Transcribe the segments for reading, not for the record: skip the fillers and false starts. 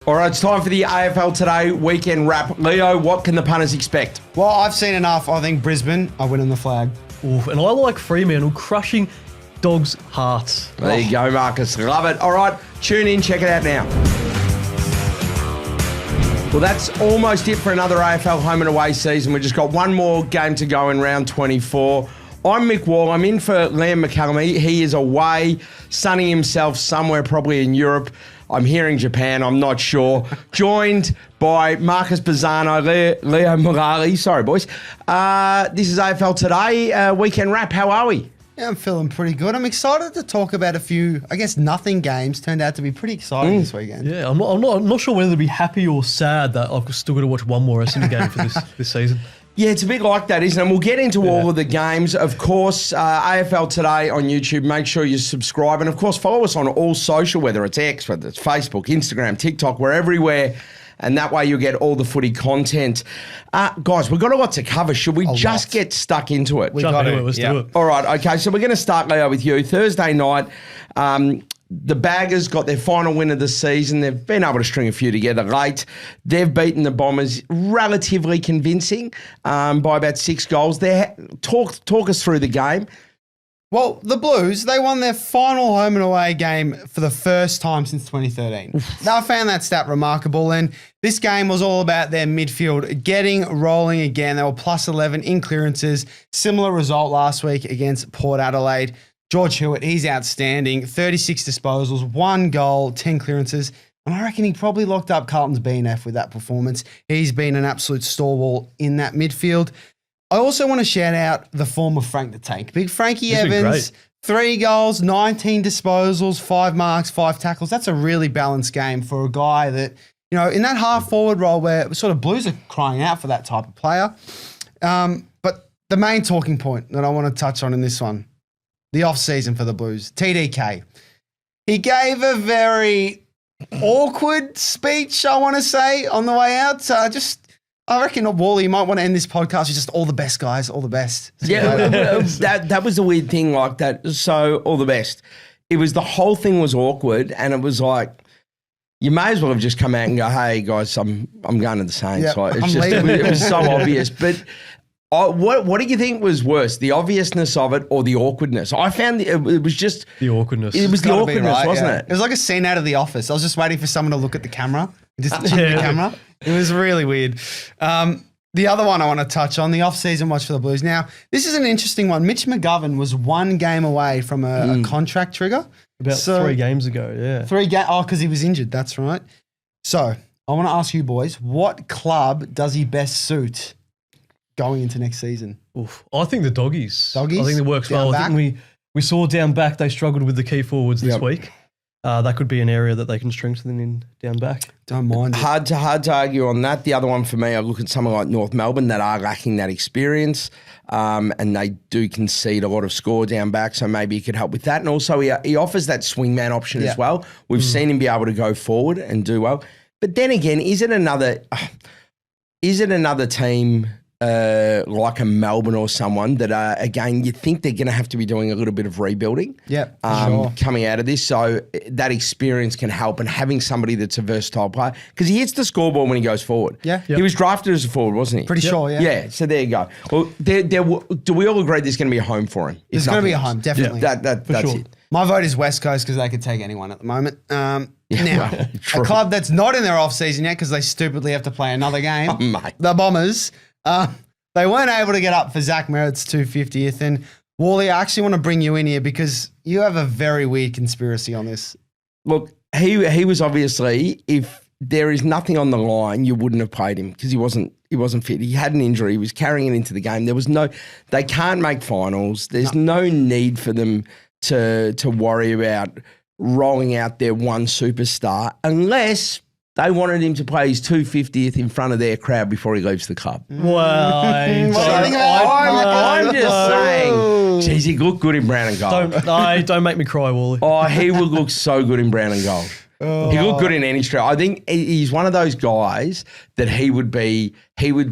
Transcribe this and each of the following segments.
All right, it's time for the AFL Today weekend wrap. Leo, what can the punters expect? Well, I've seen enough. I think Brisbane are winning the flag. Oof, and I like Fremantle crushing Dogs' hearts. There you go, Marcus. Love it. All right, tune in, check it out now. Well, that's almost it for another AFL home and away season. We've just got one more game to go in round 24. I'm Mick Wall. I'm in for Liam McCluggage. He is away, sunning himself somewhere probably in Europe. I'm hearing Japan, I'm not sure. Joined by Marcus Bazzano Leo Mullaly. Sorry, boys. This is AFL Today, weekend wrap. How are we? Yeah, I'm feeling pretty good. I'm excited to talk about a few, I guess, nothing games. Turned out to be pretty exciting this weekend. Yeah, I'm not sure whether to be happy or sad that I've still got to watch one more Essendon game for this season. Yeah, it's a bit like that, isn't it? And we'll get into all of the games. Of course, AFL Today on YouTube. Make sure you subscribe. And, of course, follow us on all social, whether it's X, whether it's Facebook, Instagram, TikTok. We're everywhere. And that way you'll get all the footy content. Guys, we've got a lot to cover. Should we just get stuck into it? Let's do it. All right, okay. So we're going to start, Leo, with you. Thursday night, the Baggers got their final win of the season. They've been able to string a few together late. They've beaten the Bombers relatively convincing by about 6 goals. Talk us through the game. Well, the Blues, they won their final home and away game for the first time since 2013. I found that stat remarkable, and this game was all about their midfield getting rolling again. They were plus 11 in clearances. Similar result last week against Port Adelaide. George Hewitt, he's outstanding. 36 disposals, 1 goal, 10 clearances. And I reckon he probably locked up Carlton's BNF with that performance. He's been an absolute stalwart in that midfield. I also want to shout out the form of Frank the Tank. Big Frankie Evans, 3 goals, 19 disposals, 5 marks, 5 tackles. That's a really balanced game for a guy that, you know, in that half-forward role where sort of Blues are crying out for that type of player. But the main talking point that I want to touch on in this one, the off-season for the Blues, TDK. He gave a very awkward speech, I want to say, on the way out. I reckon, Wally, you might want to end this podcast with just all the best, guys, all the best. Yeah, that was a weird thing like that. So, all the best. It was the whole thing was awkward, and it was like, you may as well have just come out and go, hey, guys, I'm going to the Saints. Yep, Like, it was so obvious. But what do you think was worse, the obviousness of it or the awkwardness? I found it was just... The awkwardness. It was the awkwardness, wasn't it? It was like a scene out of The Office. I was just waiting for someone to look at the camera. Just check the camera. It was really weird. The other one I want to touch on, the off-season watch for the Blues. Now, this is an interesting one. Mitch McGovern was 1 game away from a contract trigger. About 3 games ago, yeah. 3 games. Oh, because he was injured. That's right. So, I want to ask you boys, what club does he best suit going into next season? Oof. I think the Doggies. Doggies? I think it works well. I think we saw down back they struggled with the key forwards this week. That could be an area that they can strengthen in down back. Don't mind it. Hard to argue on that. The other one for me, I look at someone like North Melbourne that are lacking that experience, and they do concede a lot of score down back, so maybe he could help with that. And also he offers that swingman option as well. We've seen him be able to go forward and do well. But then again, is it another team like a Melbourne or someone that, again, you think they're going to have to be doing a little bit of rebuilding coming out of this. So that experience can help, and having somebody that's a versatile player, because he hits the scoreboard when he goes forward. Yeah. He was drafted as a forward, wasn't he? Pretty sure, yeah. Yeah, so there you go. Well, do we all agree there's going to be a home for him? There's going to be a home, definitely. That's sure. it. My vote is West Coast because they could take anyone at the moment. Now, true. a club that's not in their off-season yet because they stupidly have to play another game, Mate. the Bombers, they weren't able to get up for Zach Merritt's 250th. And Wally, I actually want to bring you in here because you have a very weird conspiracy on this. Look, he was obviously, if there is nothing on the line, you wouldn't have played him because he wasn't fit. He had an injury. He was carrying it into the game. They can't make finals. There's no need for them to worry about rolling out their one superstar unless they wanted him to play his 250th in front of their crowd before he leaves the club. Well, I'm just saying, geez, he looked good in brown and gold. Don't make me cry, Wally. Oh, he would look so good in brown and gold. He looked good in any strap. I think he's one of those guys that he would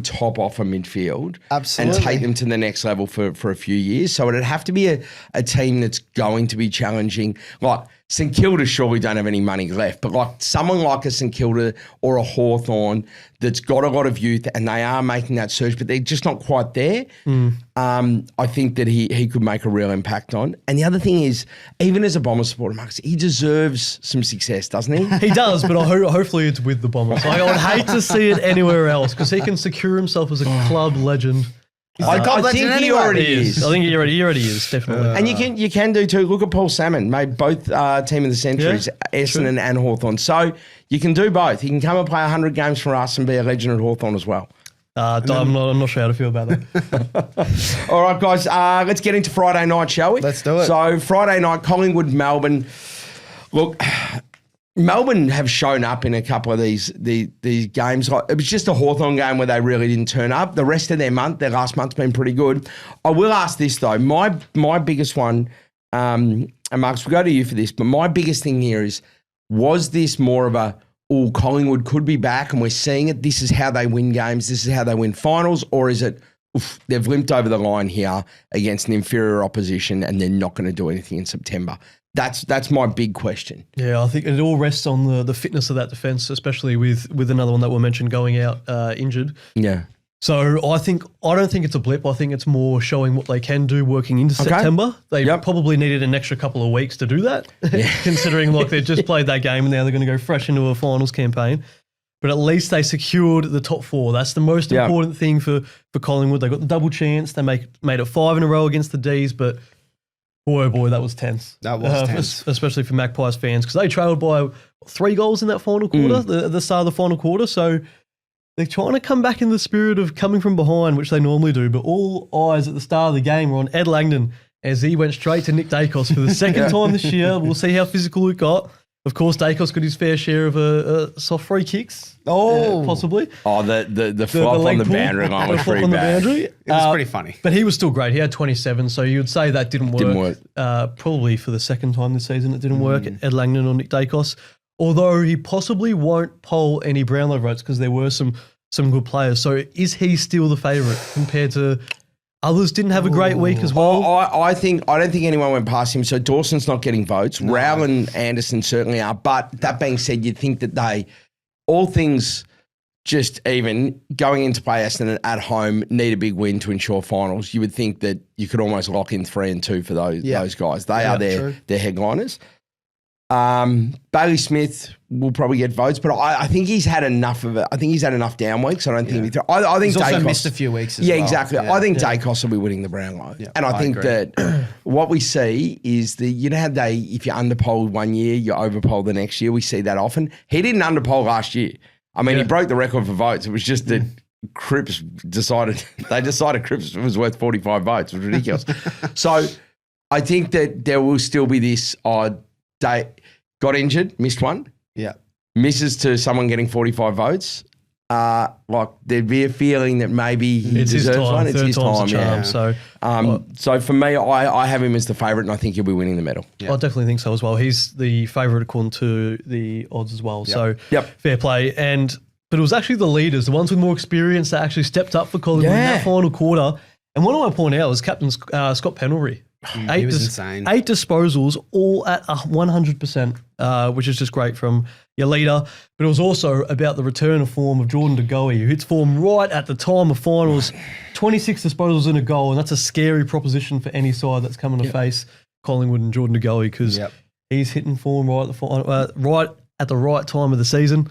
top off a midfield and take them to the next level for a few years. So it'd have to be a team that's going to be challenging. Like, St Kilda surely don't have any money left, but like someone like a St Kilda or a Hawthorn that's got a lot of youth and they are making that surge, but they're just not quite there. I think that he could make a real impact on. And the other thing is, even as a Bomber supporter, Marcus, he deserves some success, doesn't he? He does, but hopefully it's with the Bombers. I would hate to see it anywhere else because he can secure himself as a club legend. I think he already is. I think he already is, definitely. And you can do too. Look at Paul Salmon, made both team of the centuries, Essendon and Hawthorn. So you can do both. He can come and play 100 games for us and be a legend at Hawthorn as well. I'm not sure how to feel about that. All right, guys, let's get into Friday night, shall we? Let's do it. So Friday night, Collingwood, Melbourne. Look, Melbourne have shown up in a couple of these games. It was just a Hawthorn game where they really didn't turn up. The rest of their last month's been pretty good. I will ask this though. My biggest one, and Marcus, we'll go to you for this, but my biggest thing here is, was this more of a, Collingwood could be back and we're seeing it, this is how they win games, this is how they win finals, or is it, they've limped over the line here against an inferior opposition and they're not going to do anything in September? That's my big question. Yeah, I think it all rests on the fitness of that defence, especially with another one that we'll mention going out injured. Yeah. So I don't think it's a blip. I think it's more showing what they can do working into September. They probably needed an extra couple of weeks to do that, considering like they just played that game and now they're going to go fresh into a finals campaign. But at least they secured the top four. That's the most important thing for Collingwood. They got the double chance. They made it 5 in a row against the D's, but boy, oh boy, that was tense. That was tense. Especially for Magpies fans, because they trailed by 3 goals in that final quarter, the start of the final quarter. So they're trying to come back in the spirit of coming from behind, which they normally do. But all eyes at the start of the game were on Ed Langdon as he went straight to Nick Dacos for the second time this year. We'll see how physical it got. Of course, Dacos got his fair share of soft free kicks. Possibly. Oh, the flop on the boundary line was pretty bad. It was pretty funny. But he was still great. He had 27, so you would say that didn't work. Probably for the second time this season it didn't work, Ed Langdon or Nick Dacos. Although he possibly won't poll any Brownlow votes because there were some good players. So is he still the favourite compared to others? Didn't have a great week as well. I don't think anyone went past him. So Dawson's not getting votes. No. Rowell and Anderson certainly are. But that being said, you'd think that all things just even going into play Essendon at home, need a big win to ensure finals. You would think that you could almost lock in 3 and 2 for those guys. They are their headliners. Bailey Smith will probably get votes, but I think he's had enough of it. I think he's had enough down weeks. I don't think I think he's also Dacos missed a few weeks as well. Exactly. Yeah. I think Dacos will be winning the Brownlow. Yeah, and I think that what we see is how if you underpolled one year, you overpoll the next year. We see that often. He didn't underpoll last year. I mean, he broke the record for votes. It was just that Cripps decided Cripps was worth 45 votes. It was ridiculous. So I think that there will still be this got injured, missed one. Yeah. Misses to someone getting 45 votes. There'd be a feeling that maybe he deserves one. It's his time. Charm, so for me, I have him as the favourite and I think he'll be winning the medal. Yeah. I definitely think so as well. He's the favourite according to the odds as well. So fair play. But it was actually the leaders, the ones with more experience that actually stepped up for Collingwood in that final quarter. And what I want to point out was Captain Scott Pendlebury. He was insane. 8 disposals, all at 100%, which is just great from your leader. But it was also about the return of form of Jordan De Goey, who hits form right at the time of finals. 26 disposals and a goal, and that's a scary proposition for any side that's coming to face Collingwood and Jordan De Goey because he's hitting form right at the right time of the season.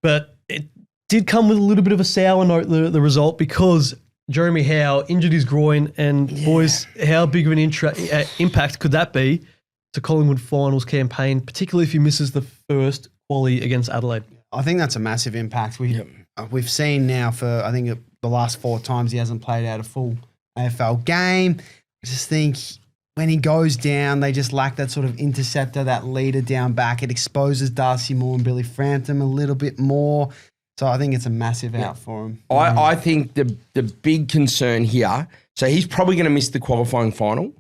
But it did come with a little bit of a sour note, the result, because Jeremy Howe injured his groin, and boys, how big of an impact could that be to Collingwood finals campaign, particularly if he misses the first quali against Adelaide? I think that's a massive impact. We've seen now for, I think, the last 4 times he hasn't played out a full AFL game. I just think when he goes down, they just lack that sort of interceptor, that leader down back. It exposes Darcy Moore and Billy Frampton a little bit more. So I think it's a massive out for him. I think the big concern here, so he's probably going to miss the qualifying final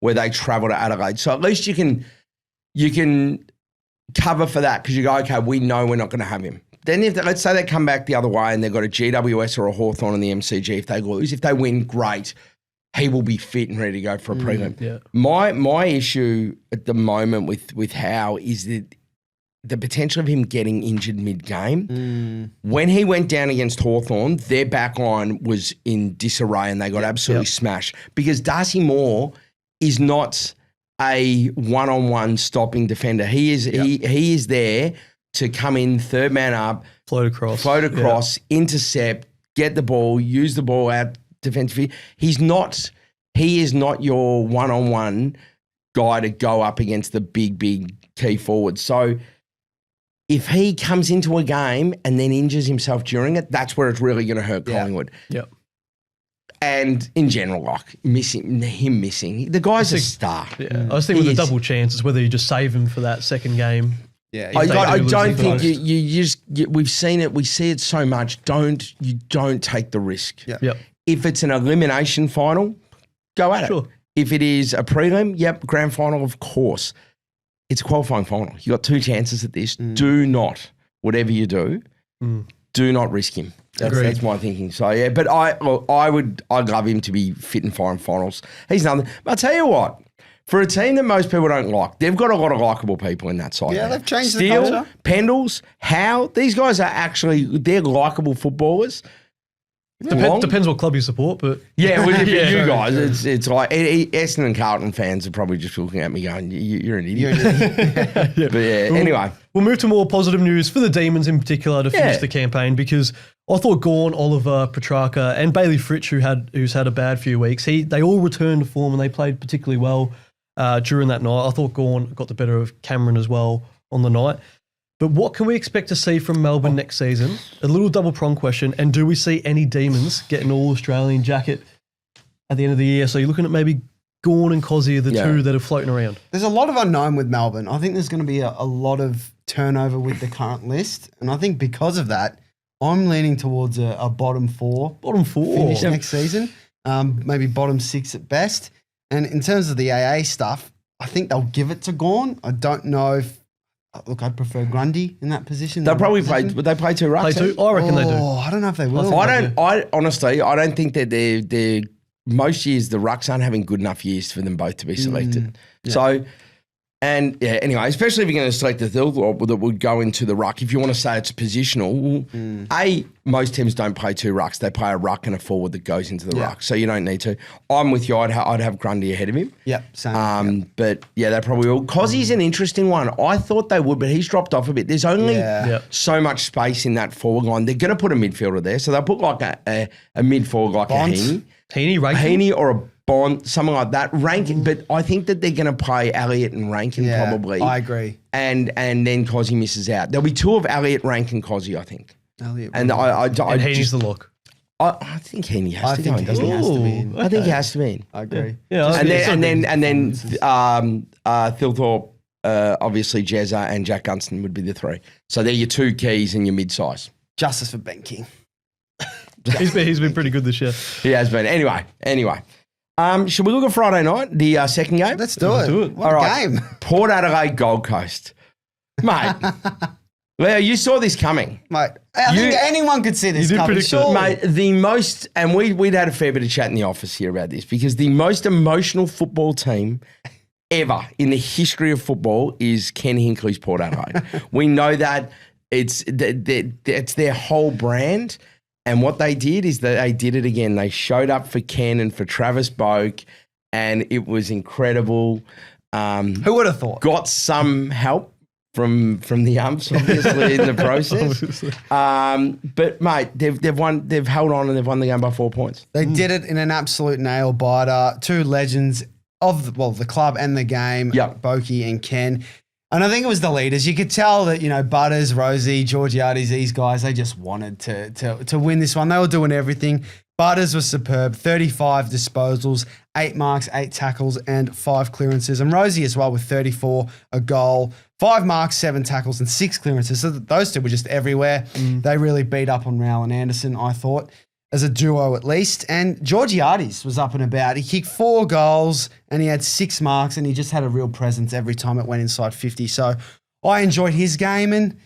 where they travel to Adelaide. So at least you can cover for that because you go, okay, we know we're not going to have him. Then let's say they come back the other way and they've got a GWS or a Hawthorn in the MCG. If they lose, if they win, great. he will be fit and ready to go for a prelim. Yeah. My issue at the moment with Howe is that the potential of him getting injured mid-game. When he went down against Hawthorn, their back line was in disarray and they got absolutely smashed because Darcy Moore is not a one-on-one stopping defender. He is there to come in, third man up, Float across, intercept, get the ball, use the ball out defensively. He is not your one-on-one guy to go up against the big key forward. So if he comes into a game and then injures himself during it, that's where it's really going to hurt Collingwood. Yep. And in general, like missing. The guy's a star. Yeah. I was thinking with the double chances, whether you just save him for that second game. Yeah, I don't think we've seen it. We see it so much. You don't take the risk. Yep. If it's an elimination final, go at it. If it is a prelim, grand final, of course. It's a qualifying final. You got 2 chances at this. Do not, whatever you do, do not risk him. That's my thinking. So yeah, but I'd love him to be fit and fine finals. He's nothing. But I'll tell you what, for a team that most people don't like, they've got a lot of likeable people in that side. Yeah, they've changed the Steele, culture. Pendles, Howe, these guys are they're likeable footballers. Depends what club you support, but yeah, with you guys, it's like Essendon and Carlton fans are probably just looking at me going, "You're an idiot." But anyway, we'll move to more positive news for the Demons in particular to finish the campaign because I thought Gawn, Oliver, Petrarca, and Bailey Fritsch, who's had a bad few weeks, they all returned to form and they played particularly well during that night. I thought Gawn got the better of Cameron as well on the night. But what can we expect to see from Melbourne next season? A little double-prong question. And do we see any Demons get an All-Australian jacket at the end of the year? So you're looking at maybe Gawn and Cozzy are the two that are floating around. There's a lot of unknown with Melbourne. I think there's going to be a lot of turnover with the current list. And I think because of that, I'm leaning towards a bottom four. Finish next season. Maybe bottom 6 at best. And in terms of the AA stuff, I think they'll give it to Gawn. I don't know if... Look, I'd prefer Grundy in that position. They'll probably play. Would they play 2 rucks? I reckon they do. I don't know if they will. I honestly don't think that they're most years the rucks aren't having good enough years for them both to be selected. So, anyway, especially if you're going to select the third that would go into the ruck. If you want to say it's positional, most teams don't play 2 rucks. They play a ruck and a forward that goes into the ruck. So you don't need to. I'm with you. I'd have Grundy ahead of him. Yep, same. But yeah, they probably will. Cozzy's an interesting one. I thought they would, but he's dropped off a bit. There's only so much space in that forward line. They're going to put a midfielder there. So they'll put like a mid forward like Bont. a Heaney or a Bond, something like that. Rankin, but I think that they're going to play Elliott and Rankin probably. I agree. And then Cozzy misses out. There'll be 2 of Elliott, Rankin, Cozzy, I think. Elliott, and Heaney's the look. I think Heaney has to go in, doesn't he? Has to be in. I think he has to be in. I agree. Yeah. And then Thilthorpe, obviously Jezza and Jack Gunston would be the 3. So they're your 2 keys and your mid-size. Justice for Ben King. He's been pretty good this year. He has been. Anyway. Should we look at Friday night, the second game? Let's do it. What a game. Port Adelaide, Gold Coast. Mate, Leo, you saw this coming. Mate, I think anyone could see this coming. Sure. Mate, and we'd had a fair bit of chat in the office here about this because the most emotional football team ever in the history of football is Ken Hinckley's Port Adelaide. We know that it's their whole brand. And what they did is that they did it again. They showed up for Ken and for Travis Boak, and it was incredible. Who would have thought? Got some help from the umps, obviously, in the process. But mate, they've won. They've held on and they've won the game by 4 points. They did it in an absolute nail biter. 2 legends of the club and the game, Boakey and Ken. And I think it was the leaders. You could tell that, Butters, Rosie, Georgiades, these guys, they just wanted to win this one. They were doing everything. Butters was superb, 35 disposals, 8 marks, 8 tackles, and 5 clearances. And Rosie as well with 34, a goal, 5 marks, 7 tackles, and 6 clearances. So those 2 were just everywhere. They really beat up on Rowell and Anderson, I thought, as a duo at least. And Georgiades was up and about. He kicked 4 goals and he had 6 marks and he just had a real presence every time it went inside 50. So I enjoyed his game and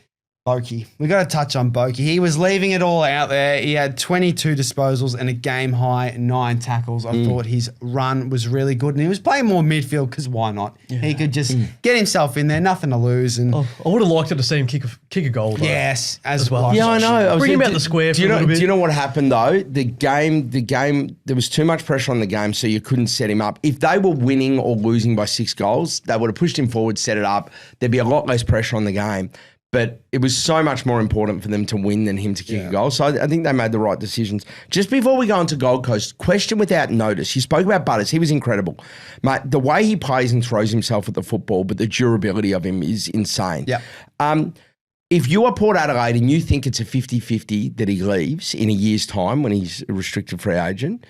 Boakey. We got to touch on Boakey. He was leaving it all out there. He had 22 disposals and a game high 9 tackles. I thought his run was really good, and he was playing more midfield because why not? Yeah. He could just get himself in there, nothing to lose. And I would have liked to see him kick a goal. Though, yes, as well. Yeah, I know. Bring him out the square. Do you know what happened though? The game. There was too much pressure on the game, so you couldn't set him up. If they were winning or losing by 6 goals, they would have pushed him forward, set it up. There'd be a lot less pressure on the game. But it was so much more important for them to win than him to kick a goal. So I think they made the right decisions. Just before we go on to Gold Coast, question without notice. You spoke about Butters. He was incredible. Mate, the way he plays and throws himself at the football, but the durability of him is insane. Yeah. If you are Port Adelaide and you think it's a 50-50 that he leaves in a year's time when he's a restricted free agent,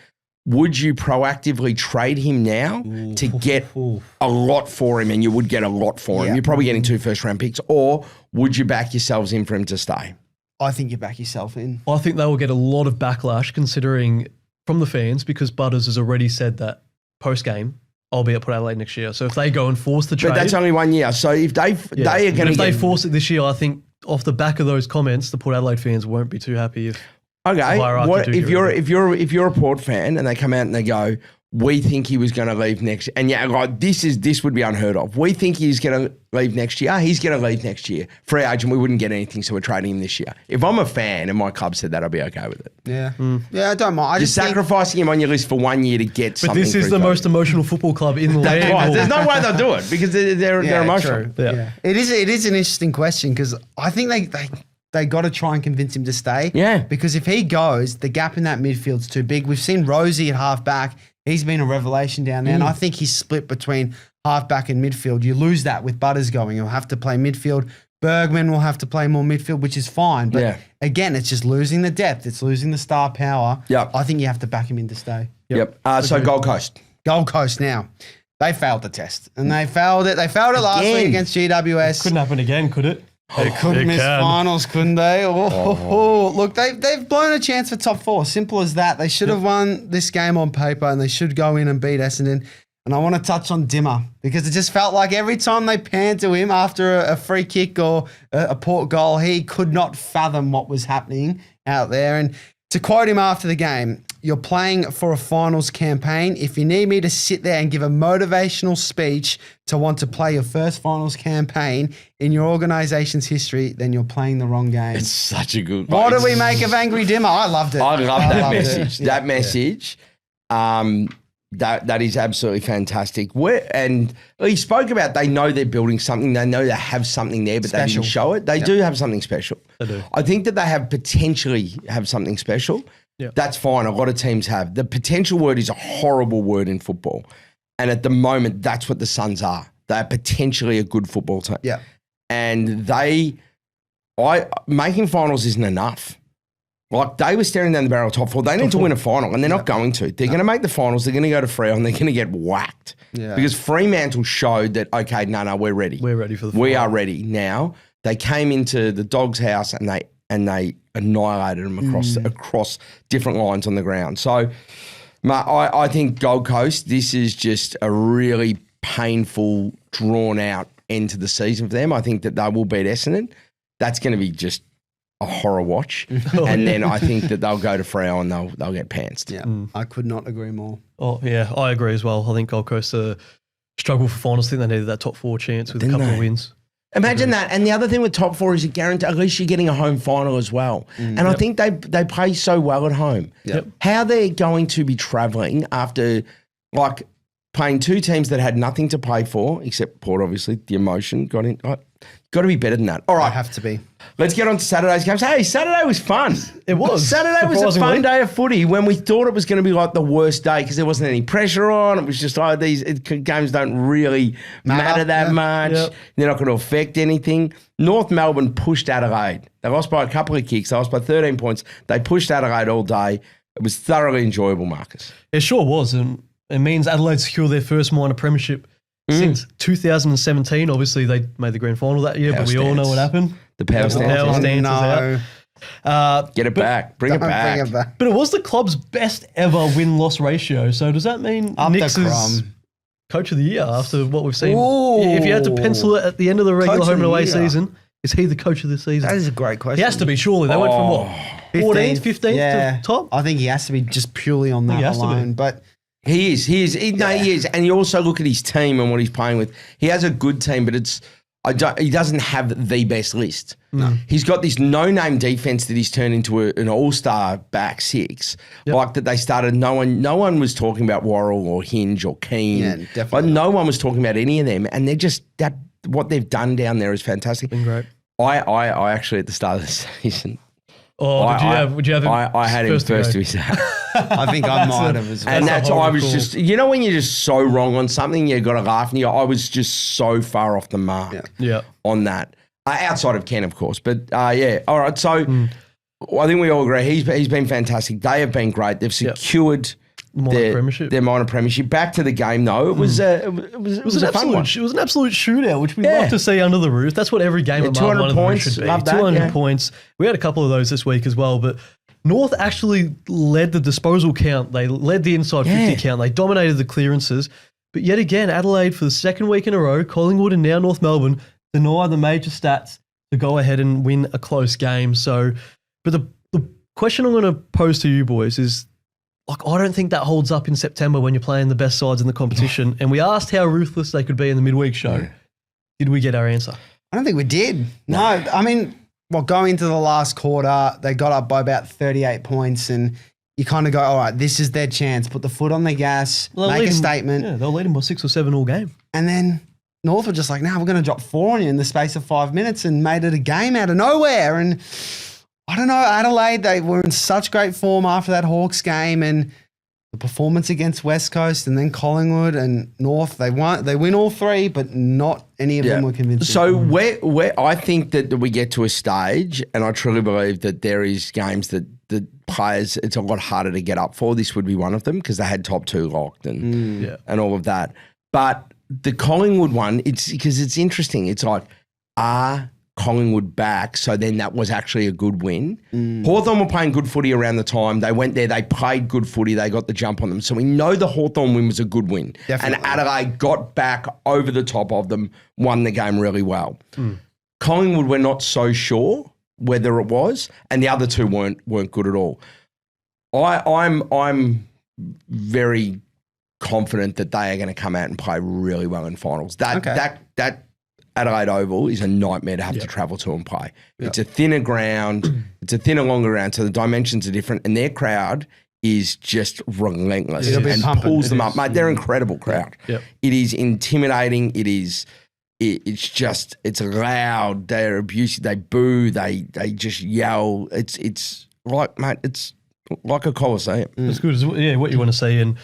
would you proactively trade him now to get a lot for him, and you would get a lot for him? You're probably getting 2 first-round picks, or would you back yourselves in for him to stay? I think you back yourself in. I think they will get a lot of backlash considering from the fans, because Butters has already said that post-game, I'll be at Port Adelaide next year. So if they go and force the trade... But that's only 1 year. So if they are going to... If they force it this year, I think off the back of those comments, the Port Adelaide fans won't be too happy if... Okay, if you're a Port fan and they come out and they go, we think he was going to leave next, and this would be unheard of. We think he's going to leave next year. He's going to leave next year. Free agent, we wouldn't get anything, so we're trading him this year. If I'm a fan and my club said that, I'd be okay with it. Yeah, yeah, I don't mind. Just sacrificing him on your list for 1 year to get something. But this is the most emotional football club in the league. Right. There's no way they'll do it because they're emotional. Yeah. It is an interesting question because I think they got to try and convince him to stay. Yeah. Because if he goes, the gap in that midfield's too big. We've seen Rosie at half-back. He's been a revelation down there. And I think he's split between half-back and midfield. You lose that with Butters going. He'll have to play midfield. Bergman will have to play more midfield, which is fine. But again, it's just losing the depth. It's losing the star power. Yep. I think you have to back him in to stay. Yep. So Gold Coast. Gold Coast now. They failed the test. And they failed it. They failed it last week against GWS. Couldn't happen again, could it? They couldn't miss finals, couldn't they? Look, they've blown a chance for top 4. Simple as that. They should have won this game on paper and they should go in and beat Essendon. And I want to touch on Dimmer because it just felt like every time they panned to him after a free kick or a Port goal, he could not fathom what was happening out there. And to quote him after the game, "You're playing for a finals campaign. If you need me to sit there and give a motivational speech to want to play your first finals campaign in your organisation's history, then you're playing the wrong game." It's such a good... What do we make of Angry Dimmer? I loved it. I love that message. That message, that is absolutely fantastic. And he spoke about they know they're building something. They know they have something there, but they didn't show it. They do have something special. They do. I think that they have potentially have something special. Yeah. That's fine. A lot of teams have. The potential word is a horrible word in football. And at the moment, that's what the Suns are. They're potentially a good football team. Yeah. And making finals isn't enough. Like, they were staring down the barrel of top 4. They need to win a final, and they're not going to. They're going to make the finals. They're going to go to Freo, and they're going to get whacked. Yeah. Because Fremantle showed that, okay, no, we're ready. We're ready for the final. We are ready now. They came into the Dogs' house, and they annihilated them across different lines on the ground. So, mate, I think Gold Coast, this is just a really painful, drawn-out end to the season for them. I think that they will beat Essendon. That's going to be just a horror watch. And then I think that they'll go to Freo and they'll get pantsed. Yeah, I could not agree more. Oh, yeah, I agree as well. I think Gold Coast struggle for finals. I think they needed that top 4 chance with a couple of wins. Imagine that. And the other thing with top 4 is at least you're getting a home final as well. And I think they play so well at home. Yep. How they're going to be travelling after playing 2 teams that had nothing to play for, except Port, obviously, the emotion got in. Got to be better than that. All right. I have to be. Let's get on to Saturday's games. Hey, Saturday was fun. It was. Saturday was a fun day of footy when we thought it was going to be like the worst day because there wasn't any pressure on. It was just like these games don't really matter that much. Yep. They're not going to affect anything. North Melbourne pushed Adelaide. They lost by a couple of kicks. They lost by 13 points. They pushed Adelaide all day. It was thoroughly enjoyable, Marcus. It sure was. And it means Adelaide secured their first minor premiership since 2017. Obviously, they made the grand final that year, but we all know what happened. The power stance was out. Get it back. Bring it back. But it was the club's best ever win-loss ratio. So does that mean Nix is coach of the year after what we've seen? Ooh. If you had to pencil it at the end of the regular home and away season, Is he the coach of the season? That is a great question. He has to be, surely. They went from what? 14th, 15th to top? I think he has to be just purely on that alone. But he is. He is. And you also look at his team and what he's playing with. He has a good team, but he doesn't have the best list. No. He's got this no-name defense that he's turned into an all-star back six. Yep. Like that they started, no one was talking about Worrell or Hinge or Keane. Yeah, definitely. Like no one was talking about any of them. And they're just, what they've done down there is fantastic. Been great. I actually, at the start of the season, would you have him I had him first to his I think I might have as well. And That's I was horrible. just, when you're just so wrong on something, you got to laugh. And I was just so far off the mark on that. Outside of Ken, of course. But yeah, all right. So I think we all agree he's been fantastic. They have been great. They've secured their minor premiership. Back to the game, though. It was a fun one. It was an absolute shootout, which we love to see under the roof. That's what every game of 200 points. should be. Love that, 200 points. We had a couple of those this week as well, but North actually led the disposal count. They led the inside 50 count. They dominated the clearances. But yet again, Adelaide for the second week in a row, Collingwood and now North Melbourne deny the major stats to go ahead and win a close game. So, but the question I'm going to pose to you boys is, like, I don't think that holds up in September when you're playing the best sides in the competition. And we asked how ruthless they could be in the midweek show. Did we get our answer? I don't think we did. No, I mean, going into the last quarter, they got up by about 38 points and you kind of go, all right, this is their chance. Put the foot on the gas, make a statement. Yeah, they'll lead them by 6 or 7 all game. And then North were just like, we're going to drop 4 on you in the space of 5 minutes and made it a game out of nowhere. And I don't know, Adelaide, they were in such great form after that Hawks game and the performance against West Coast and then Collingwood and North, they win all 3, but not any of them were convincing. So where I think that we get to a stage, and I truly believe that there is games that the players, it's a lot harder to get up for. This would be one of them because they had top 2 locked and all of that. But the Collingwood one, it's because it's interesting. It's like, are Collingwood back? So then that was actually a good win. Hawthorn were playing good footy around the time. They went there, they played good footy, they got the jump on them. So we know the Hawthorn win was a good win. Definitely. And Adelaide got back over the top of them, won the game really well. Collingwood, we're not so sure whether it was, and the other 2 weren't good at all. I'm very confident that they are going to come out and play really well in finals. That Adelaide Oval is a nightmare to have to travel to and play. It's a thinner ground. It's a thinner, longer ground, so the dimensions are different, and their crowd is just relentless and pulls them up. Mate, they're an incredible crowd. Yep. It is intimidating. It's loud. They're abusive. They boo. They just yell. It's like, mate, it's like a coliseum. That's good. What you want to see. And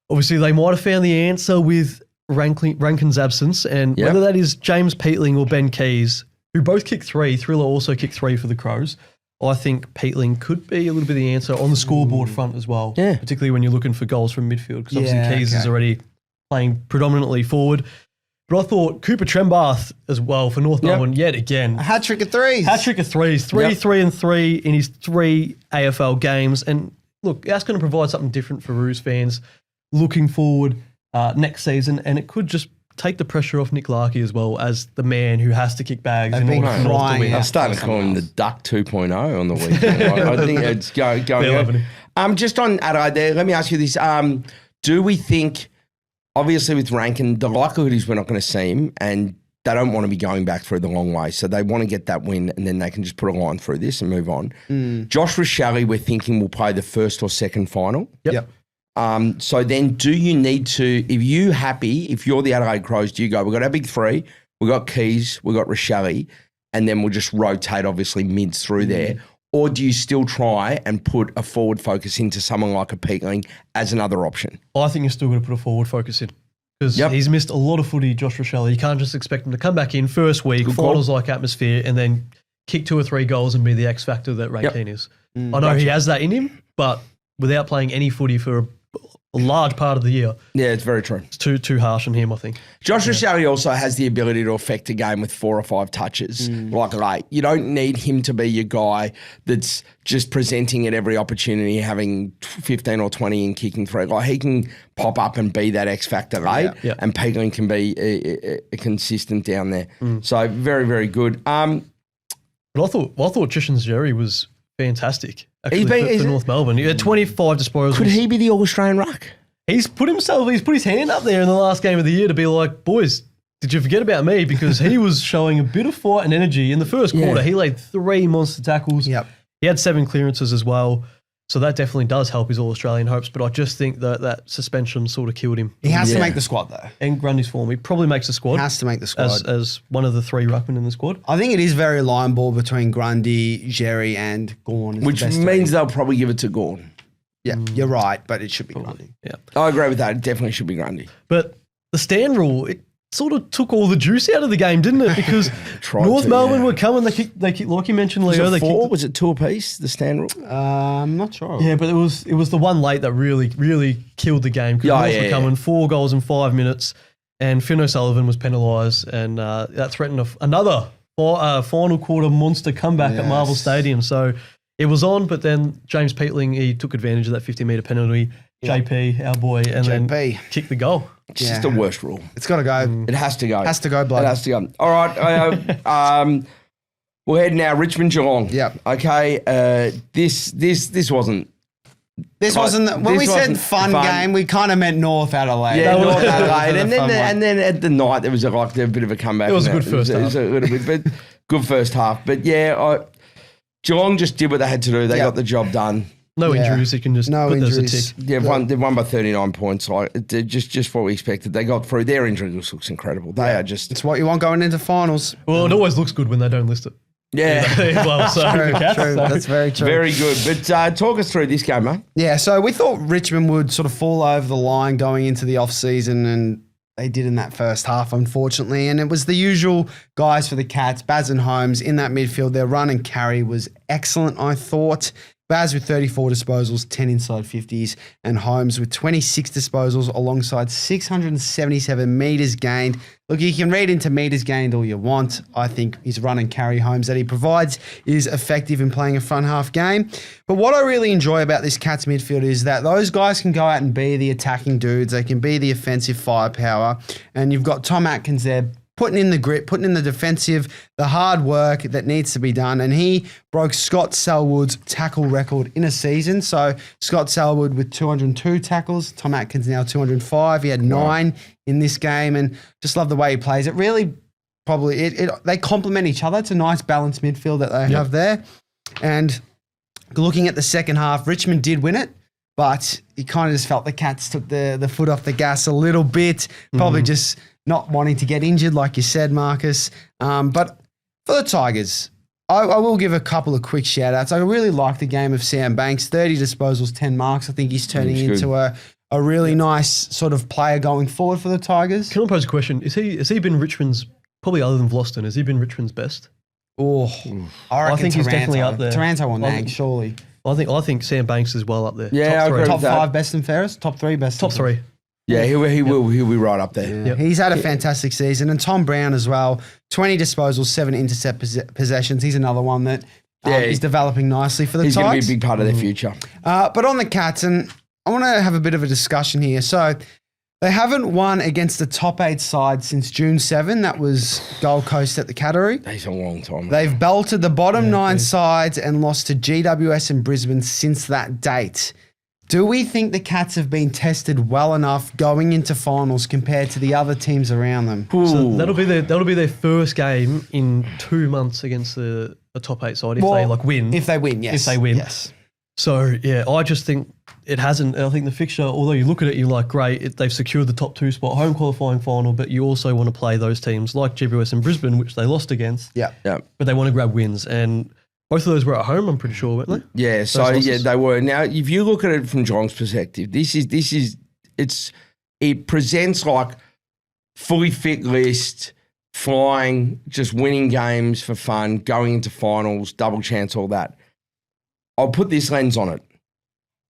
obviously they might have found the answer with Rankin's absence, and whether that is James Peatling or Ben Keys, who both kicked 3. Thriller also kicked 3 for the Crows. I think Peatling could be a little bit of the answer on the scoreboard front as well, particularly when you're looking for goals from midfield, because obviously Keys is already playing predominantly forward. But I thought Cooper Trembath as well for North Melbourne yet again. A hat-trick of 3s. Hat-trick of 3s. 3 and 3 in his 3 AFL games. And look, that's going to provide something different for Roos fans looking forward next season. And it could just take the pressure off Nick Larkey as well as the man who has to kick bags in order for North to win. I'm starting to call him the Duck 2.0 on the weekend. I think it's going on. Just on Adelaide there, let me ask you this. Do we think, obviously with Rankin, the likelihood is we're not going to see him, and they don't want to be going back through the long way. So they want to get that win, and then they can just put a line through this and move on. Josh Rochelle, we're thinking will play the first or second final. Yep. So then do you need to, if you're the Adelaide Crows, do you go, we've got our big 3, we've got Keys, we've got Rochelle, and then we'll just rotate obviously mids through there? Or do you still try and put a forward focus into someone like a Peatling as another option? I think you're still going to put a forward focus in because he's missed a lot of footy, Josh Rochelle. You can't just expect him to come back in first week, finals-like atmosphere, and then kick 2 or 3 goals and be the X factor that Rankin is. I know he has that in him, but without playing any footy for a large part of the year. Yeah, it's very true. It's too harsh on him, I think. Josh Rosali also has the ability to affect a game with 4 or 5 touches, like you don't need him to be your guy that's just presenting at every opportunity, having 15 or 20 and kicking through. Like he can pop up and be that X factor, right? Yeah. And Pegling can be a consistent down there. So very, very good. But I thought Trishan Jerry was fantastic. Actually, for North Melbourne. He had 25 disposals. Could he be the All-Australian ruck? He's put his hand up there in the last game of the year to be like, boys, did you forget about me? Because he was showing a bit of fight and energy. In the first quarter, he laid 3 monster tackles. Yep. He had 7 clearances as well. So that definitely does help his All-Australian hopes. But I just think that suspension sort of killed him. He has to make the squad, though. And Grundy's form. He probably makes the squad. Has to make the squad. As one of the 3 ruckmen in the squad. I think it is very line ball between Grundy, Jerry, and Gawn. Which means they'll probably give it to Gawn. Yeah, you're right, but it should be Grundy. Yeah. I agree with that. It definitely should be Grundy. But the stand rule, it sort of took all the juice out of the game, didn't it? Because North Melbourne were coming. They kicked, like you mentioned, Leo. Was it 2 apiece, the stand rule? I'm not sure. Yeah, but it was the one late that really killed the game. Because North were coming 4 goals in 5 minutes, and Finn O'Sullivan was penalised, and that threatened another final quarter monster comeback at Marvel Stadium. So it was on, but then James Peatling, he took advantage of that 50-metre penalty. JP, our boy, and then kicked the goal. It's just the worst rule. It's got to go. It has to go. Has to go, blood. It has to go. All right. We're heading now. Richmond Geelong. Yep. Okay. This wasn't. This wasn't when we said fun game. We kind of meant North Adelaide. Yeah, North Adelaide, and then at the night there was a bit of a comeback. It was a good first half. It was a little bit, but good first half. But yeah, Geelong just did what they had to do. They got the job done. No injuries. You can just put those a tick. Yeah, they won by 39 points. Like just what we expected. They got through. Their injury looks incredible. They are just. It's what you want going into finals. Well, it always looks good when they don't list it. Yeah. Well, so true. That's very true. Very good. But talk us through this game, mate. Yeah, so we thought Richmond would sort of fall over the line going into the off-season, and they did in that first half, unfortunately. And it was the usual guys for the Cats, Baz and Holmes in that midfield. Their run and carry was excellent, I thought. Baz with 34 disposals, 10 inside 50s, and Holmes with 26 disposals alongside 677 metres gained. Look, you can read into metres gained all you want. I think his run and carry Holmes that he provides is effective in playing a front half game. But what I really enjoy about this Cats midfield is that those guys can go out and be the attacking dudes. They can be the offensive firepower. And you've got Tom Atkins there putting in the grit, putting in the defensive, the hard work that needs to be done. And he broke Scott Selwood's tackle record in a season. So Scott Selwood with 202 tackles, Tom Atkins now 205. He had 9 in this game, and just love the way he plays. It really they complement each other. It's a nice balanced midfield that they have there. And looking at the second half, Richmond did win it, but you kind of just felt the Cats took the foot off the gas a little bit, probably just not wanting to get injured, like you said, Marcus. But for the Tigers, I will give a couple of quick shout-outs. I really like the game of Sam Banks, 30 disposals, 10 marks. I think he's turning into a really nice sort of player going forward for the Tigers. Can I pose a question? Has he been Richmond's, probably other than Vlosten, has he been Richmond's best? Oh, I think he's definitely up there. Taranto or Nang, surely. I think Sam Banks is well up there. Yeah, top 3. Top 5 best and fairest? Top 3 best? Top 3. Yeah, he'll be right up there. Yeah. Yep. He's had a fantastic season. And Tom Brown as well, 20 disposals, 7 intercept possessions. He's another one that is developing nicely for the Tigers. He's going to be a big part of their future. But on the Cats, and I want to have a bit of a discussion here. So they haven't won against the top 8 side since June 7. That was Gold Coast at the Cattery. That's a long time. They've belted the bottom 9 sides and lost to GWS and Brisbane since that date. Do we think the Cats have been tested well enough going into finals compared to the other teams around them? So that'll be their first game in 2 months against the top 8 side if they win. If they win, yes. If they win. Yes. So, yeah, I just think it hasn't. I think the fixture, although you look at it, you're like, great, they've secured the top 2 spot, home qualifying final, but you also want to play those teams like GWS and Brisbane, which they lost against. Yeah. But they want to grab wins. And both of those were at home, I'm pretty sure, weren't they? Yeah, they were. Now, if you look at it from Geelong's perspective, it presents like fully fit list, flying, just winning games for fun, going into finals, double chance, all that. I'll put this lens on it.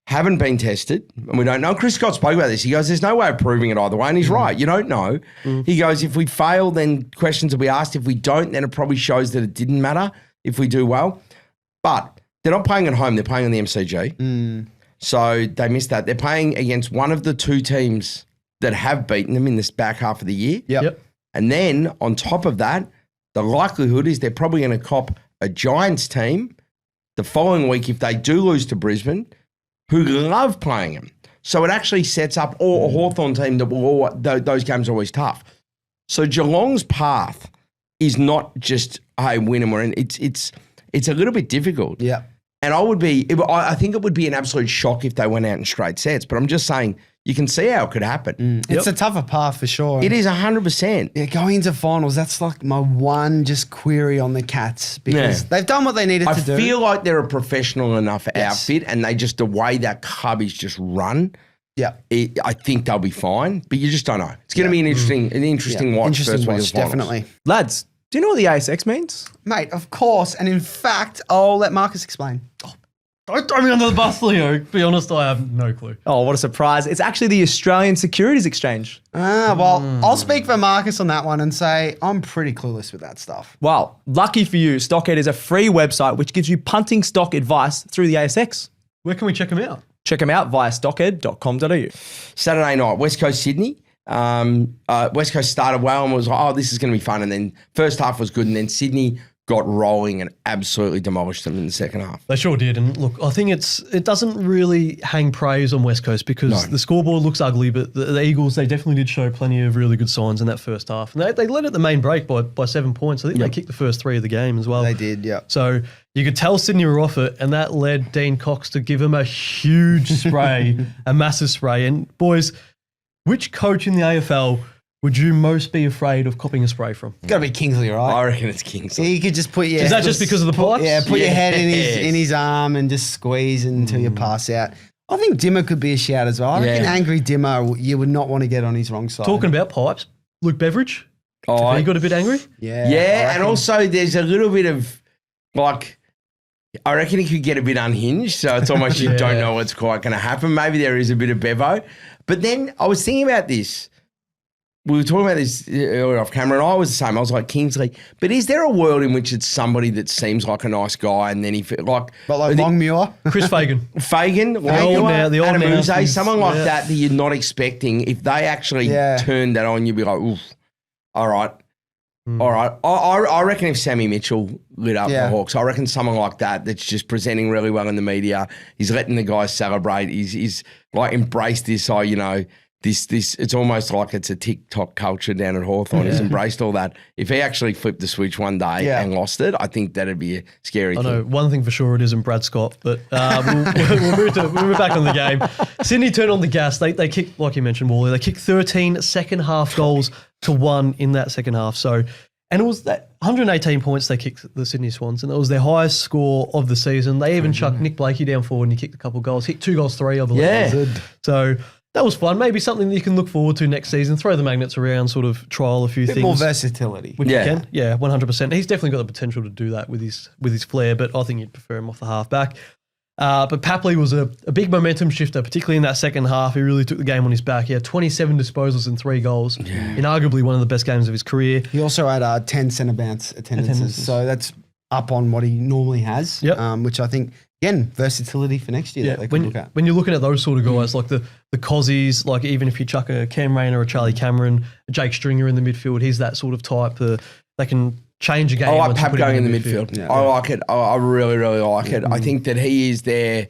haven't been tested, and we don't know. Chris Scott spoke about this. He goes, there's no way of proving it either way, and he's right. You don't know. He goes, if we fail, then questions will be asked. If we don't, then it probably shows that it didn't matter if we do well. But they're not playing at home. They're playing on the MCG. So they missed that. They're playing against one of the two teams that have beaten them in this back half of the year. Yep. And then on top of that, the likelihood is they're probably going to cop a Giants team the following week if they do lose to Brisbane, who love playing them. So it actually sets up a Hawthorn team that will those games are always tough. So Geelong's path is not just, hey, win and we're in. It's a little bit difficult. Yeah. And I think it would be an absolute shock if they went out in straight sets. But I'm just saying, you can see how it could happen. It's a tougher path for sure. It is 100%. Yeah, going into finals, that's like my one just query on the Cats because they've done what they needed to do. I feel like they're a professional enough outfit, and the way that club is just run. Yeah, I think they'll be fine, but you just don't know. It's going to be an interesting watch. Interesting first week watch, of finals. definitely. Lads, do you know what the ASX means? Mate, of course. And in fact, I'll let Marcus explain. Don't throw me under the bus, Leo. To be honest, I have no clue. Oh, what a surprise. It's actually the Australian Securities Exchange. I'll speak for Marcus on that one and say I'm pretty clueless with that stuff. Well, lucky for you, Stockhead is a free website which gives you punting stock advice through the ASX. Where can we check them out? Check them out via stockhead.com.au. Saturday night, West Coast Sydney. West Coast started well and was like, oh, this is going to be fun. And then first half was good. And then Sydney got rolling and absolutely demolished them in the second half. They sure did. And look, I think it doesn't really hang praise on West Coast because the scoreboard looks ugly, but the Eagles, they definitely did show plenty of really good signs in that first half. And they led at the main break by 7 points. I think they kicked the first 3 of the game as well. They did, yeah. So you could tell Sydney were off it, and that led Dean Cox to give him a huge spray, a massive spray. And boys, which coach in the AFL would you most be afraid of copying a spray from? Got to be Kingsley, right? I reckon it's Kingsley. You could just put your... Is that just because of the pipes? Yeah, put your head in his arm and just squeeze until you pass out. I think Dimmer could be a shout as well. I reckon angry Dimmer, you would not want to get on his wrong side. Talking about pipes, Luke Beveridge, he got a bit angry? Yeah, and also there's a little bit of, like, I reckon he could get a bit unhinged, so it's almost you don't know what's quite going to happen. Maybe there is a bit of Bevo. But then I was thinking about this. We were talking about this earlier off camera, and I was the same. I was like, Kingsley. But is there a world in which it's somebody that seems like a nice guy, and then But like Longmuir? Chris Fagan. The old man, someone like that you're not expecting. If they actually turned that on, you'd be like, oof, all right. All right. I reckon if Sammy Mitchell lit up the Hawks, I reckon someone like that's just presenting really well in the media. He's letting the guys celebrate. He's like embraced this, this it's almost like it's a TikTok culture down at Hawthorn. He's embraced all that. If he actually flipped the switch one day and lost it, I think that'd be a scary thing. I know one thing for sure, it isn't Brad Scott, but we'll move back on the game. Sydney turned on the gas. They kicked, like you mentioned, Wally, they kicked 13 second half goals to 1 in that second half. So, and it was that 118 points they kicked the Sydney Swans, and it was their highest score of the season. They even chucked Nick Blakey down forward and he kicked a couple of goals. Hit 2 goals, 3, I believe. Yeah. So that was fun. Maybe something that you can look forward to next season. Throw the magnets around, sort of trial a few things. More versatility. Which you can. Yeah, 100%. He's definitely got the potential to do that with his flair, but I think you'd prefer him off the half-back. But Papley was a big momentum shifter, particularly in that second half. He really took the game on his back. He had 27 disposals and 3 goals, in arguably one of the best games of his career. He also had 10 centre bounce attendances, so that's up on what he normally has, which I think, again, versatility for next year that they can look at. When you're looking at those sort of guys, like the Cozzies, like even if you chuck a Cam Rayner or a Charlie Cameron, a Jake Stringer in the midfield, he's that sort of type that can change a game. I like Pap going in the midfield. Yeah. I like it. I really, really like it. I think that he is their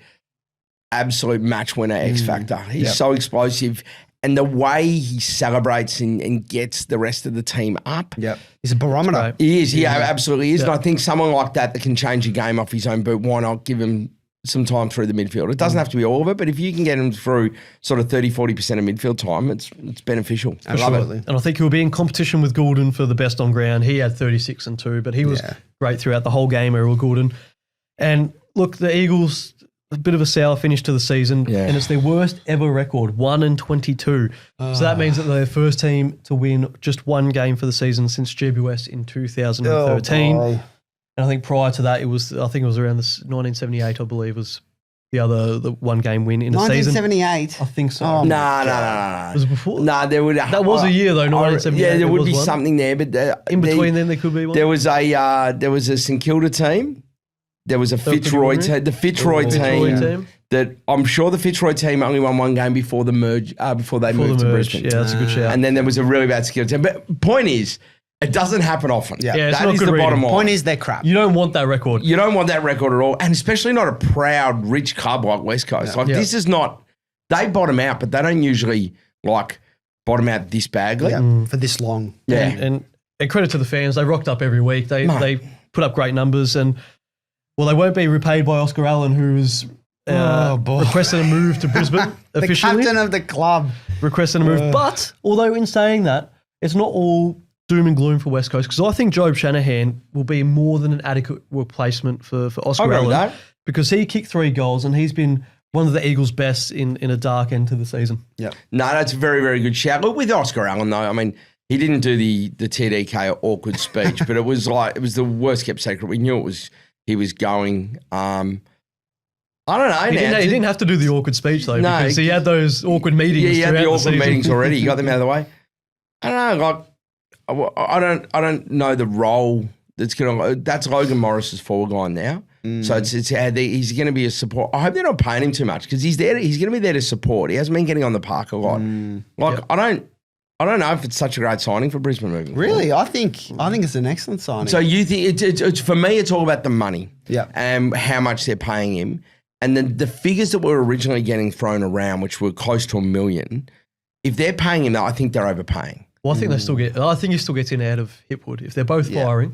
absolute match winner X factor. He's so explosive. And the way he celebrates and gets the rest of the team up. Yep. He's a barometer. He is. He absolutely is. And I think someone like that can change a game off his own boot, why not give him some time through the midfield? It doesn't have to be all of it, but if you can get him through sort of 30-40% of midfield time, it's beneficial. Absolutely. And I think he'll be in competition with Goulden for the best on ground. He had 36 and 2, but he was great throughout the whole game, Errol Goulden. And look, the Eagles, a bit of a sour finish to the season, and it's their worst ever record, 1-22. So that means that they're the first team to win just one game for the season since GWS in 2013. And I think prior to that, I think it was around 1978, I believe, was the one game win in the season. 1978. I think so. Oh, No. Was it before? No, there would. That was a year though. 1978. Yeah, there would was be one. something there, but In between then there could be one. there was a St Kilda team. There was a Fitzroy team. The Fitzroy team. That I'm sure the Fitzroy team only won one game before the merge. Before they moved to Brisbane. Yeah, that's a good shout. And then there was a really bad St Kilda team. But point is, it doesn't happen often. Yeah. Yeah, it's That not is good the reading. bottom line. Point is, they're crap. You don't want that record. You don't want that record at all, and especially not a proud, rich club like West Coast. Like this is not. They bottom out, but they don't usually like bottom out this badly. For this long. Yeah. And credit to the fans. They rocked up every week. They put up great numbers and, well, they won't be repaid by Oscar Allen, who was requested a move to Brisbane The officially. captain of the club. Requested a move. But, although in saying that, it's not all doom and gloom for West Coast, because I think Job Shanahan will be more than an adequate replacement for Oscar agree with Allen. that. Because he kicked 3 goals and he's been one of the Eagles' best in a dark end to the season. Yeah. No, that's a very, very good shout. Look, with Oscar Allen, though, I mean, he didn't do the TDK awkward speech, but it was the worst kept secret. We knew he was going. I don't know. He didn't have to do the awkward speech, though, No, because he had those awkward meetings. Yeah, he had the throughout awkward season. meetings already. You got them out of the way. I don't know. Like, I don't know the role that's going to. That's Logan Morris's forward line now. So he's going to be a support. I hope they're not paying him too much because he's there. He's going to be there to support. He hasn't been getting on the park a lot. I don't know if it's such a great signing for Brisbane moving forward. Really? I think it's an excellent signing. So you think it's for me? It's all about the money, Yeah. and how much they're paying him, and then the figures that were originally getting thrown around, which were close to $1 million. If they're paying him that, I think they're overpaying. Well, I think they still get. I think he still gets in out of Hipwood if they're both firing.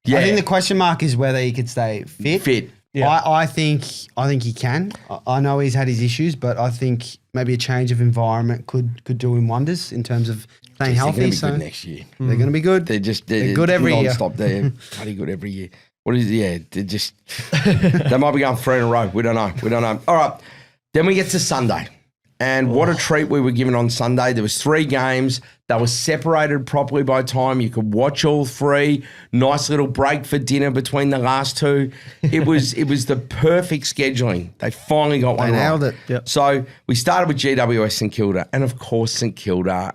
Yeah, I think the question mark is whether he could stay fit. Yeah. I think he can. I know he's had his issues, but I think maybe a change of environment could do him wonders in terms of staying They're healthy. going to be So good next year. they're going to be good. They're good every year. Non-stop. They're bloody good every year. What is? Yeah, they're just. They might be going 3 in a row. We don't know. All right. Then we get to Sunday. And what a treat we were given on Sunday. There was 3 games. They were separated properly by time. You could watch all 3. Nice little break for dinner between the last 2. It was the perfect scheduling. They finally got one right. They nailed it. Yep. So we started with GWS St Kilda. And, of course, St Kilda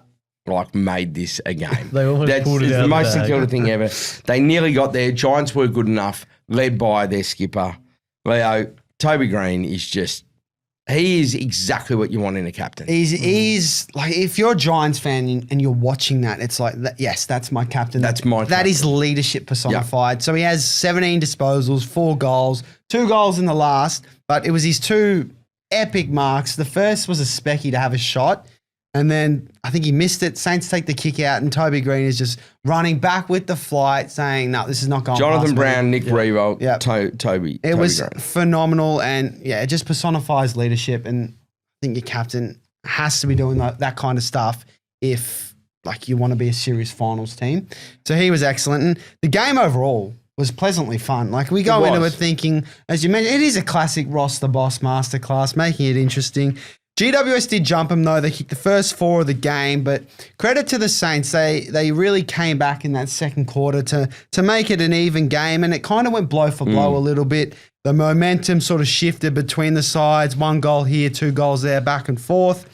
made this a game. They almost pulled it it's out the of most the St bag. Kilda thing ever. They nearly got there. Giants were good enough, led by their skipper. Leo, Toby Greene is just... He is exactly what you want in a captain. He's like, if you're a Giants fan and you're watching that, it's like, yes, that's my captain. That's my That captain. is leadership personified. So he has 17 disposals, 4 goals, 2 goals in the last, but it was his 2 epic marks. The first was a specky to have a shot, and then I think he missed it. Saints take the kick out, and Toby Greene is just running back with the flight, saying, no, this is not going past Jonathan me." Brown, Nick Revo, Yeah. Toby. It was Greene. phenomenal, and yeah, it just personifies leadership. And I think your captain has to be doing that kind of stuff if you want to be a serious finals team. So he was excellent, and the game overall was pleasantly fun. We go into it thinking, as you mentioned, it is a classic Ross the Boss masterclass, making it interesting. GWS did jump them though. They kicked the first 4 of the game, but credit to the Saints. They really came back in that second quarter to make it an even game, and it kind of went blow for blow a little bit. The momentum sort of shifted between the sides. 1 goal here, 2 goals there, back and forth.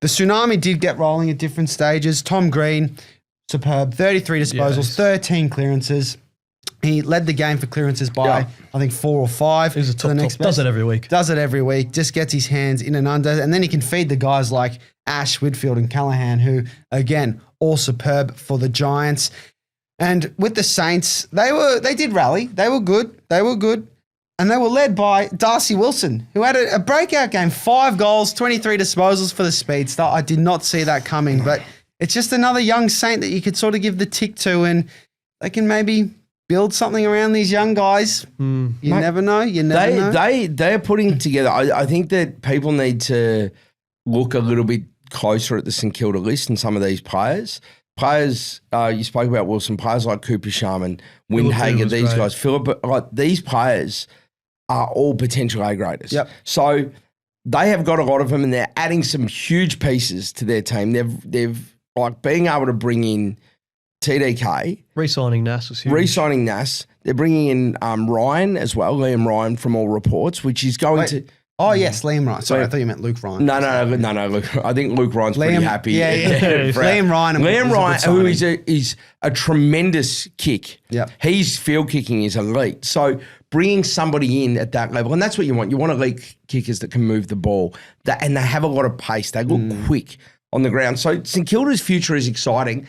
The tsunami did get rolling at different stages. Tom Green, superb. 33 disposals, 13 clearances. He led the game for clearances by, I think, 4 or 5. He's a top. Does it every week. Does it every week. Just gets his hands in and under. And then he can feed the guys like Ash, Whitfield and Callahan, who, again, all superb for the Giants. And with the Saints, they did rally. They were good. And they were led by Darcy Wilson, who had a breakout game. 5 goals, 23 disposals for the speedster. I did not see that coming. But it's just another young Saint that you could sort of give the tick to, and they can maybe build something around these young guys. You never know. Know. They're putting together. I think that people need to look a little bit closer at the St Kilda list and some of these players. You spoke about Wilson. Players like Cooper Sharman, Windhager, these great. guys. Philip, these players are all potential A graders. Yep. So they have got a lot of them, and they're adding some huge pieces to their team. They've being able to bring in TDK. Re-signing Nas was huge. Re-signing Nas. They're bringing in Ryan as well, Liam Ryan from all reports, which is going to... Oh, yes, Liam Ryan. Sorry, I thought you meant Luke Ryan. No. Luke, I think Luke Ryan's pretty happy. Yeah. Liam Ryan. Who is a tremendous kick. Yep. His field kicking is elite. So bringing somebody in at that level, and that's what you want. You want elite kickers that can move the ball, and they have a lot of pace. They look quick on the ground. So St Kilda's future is exciting.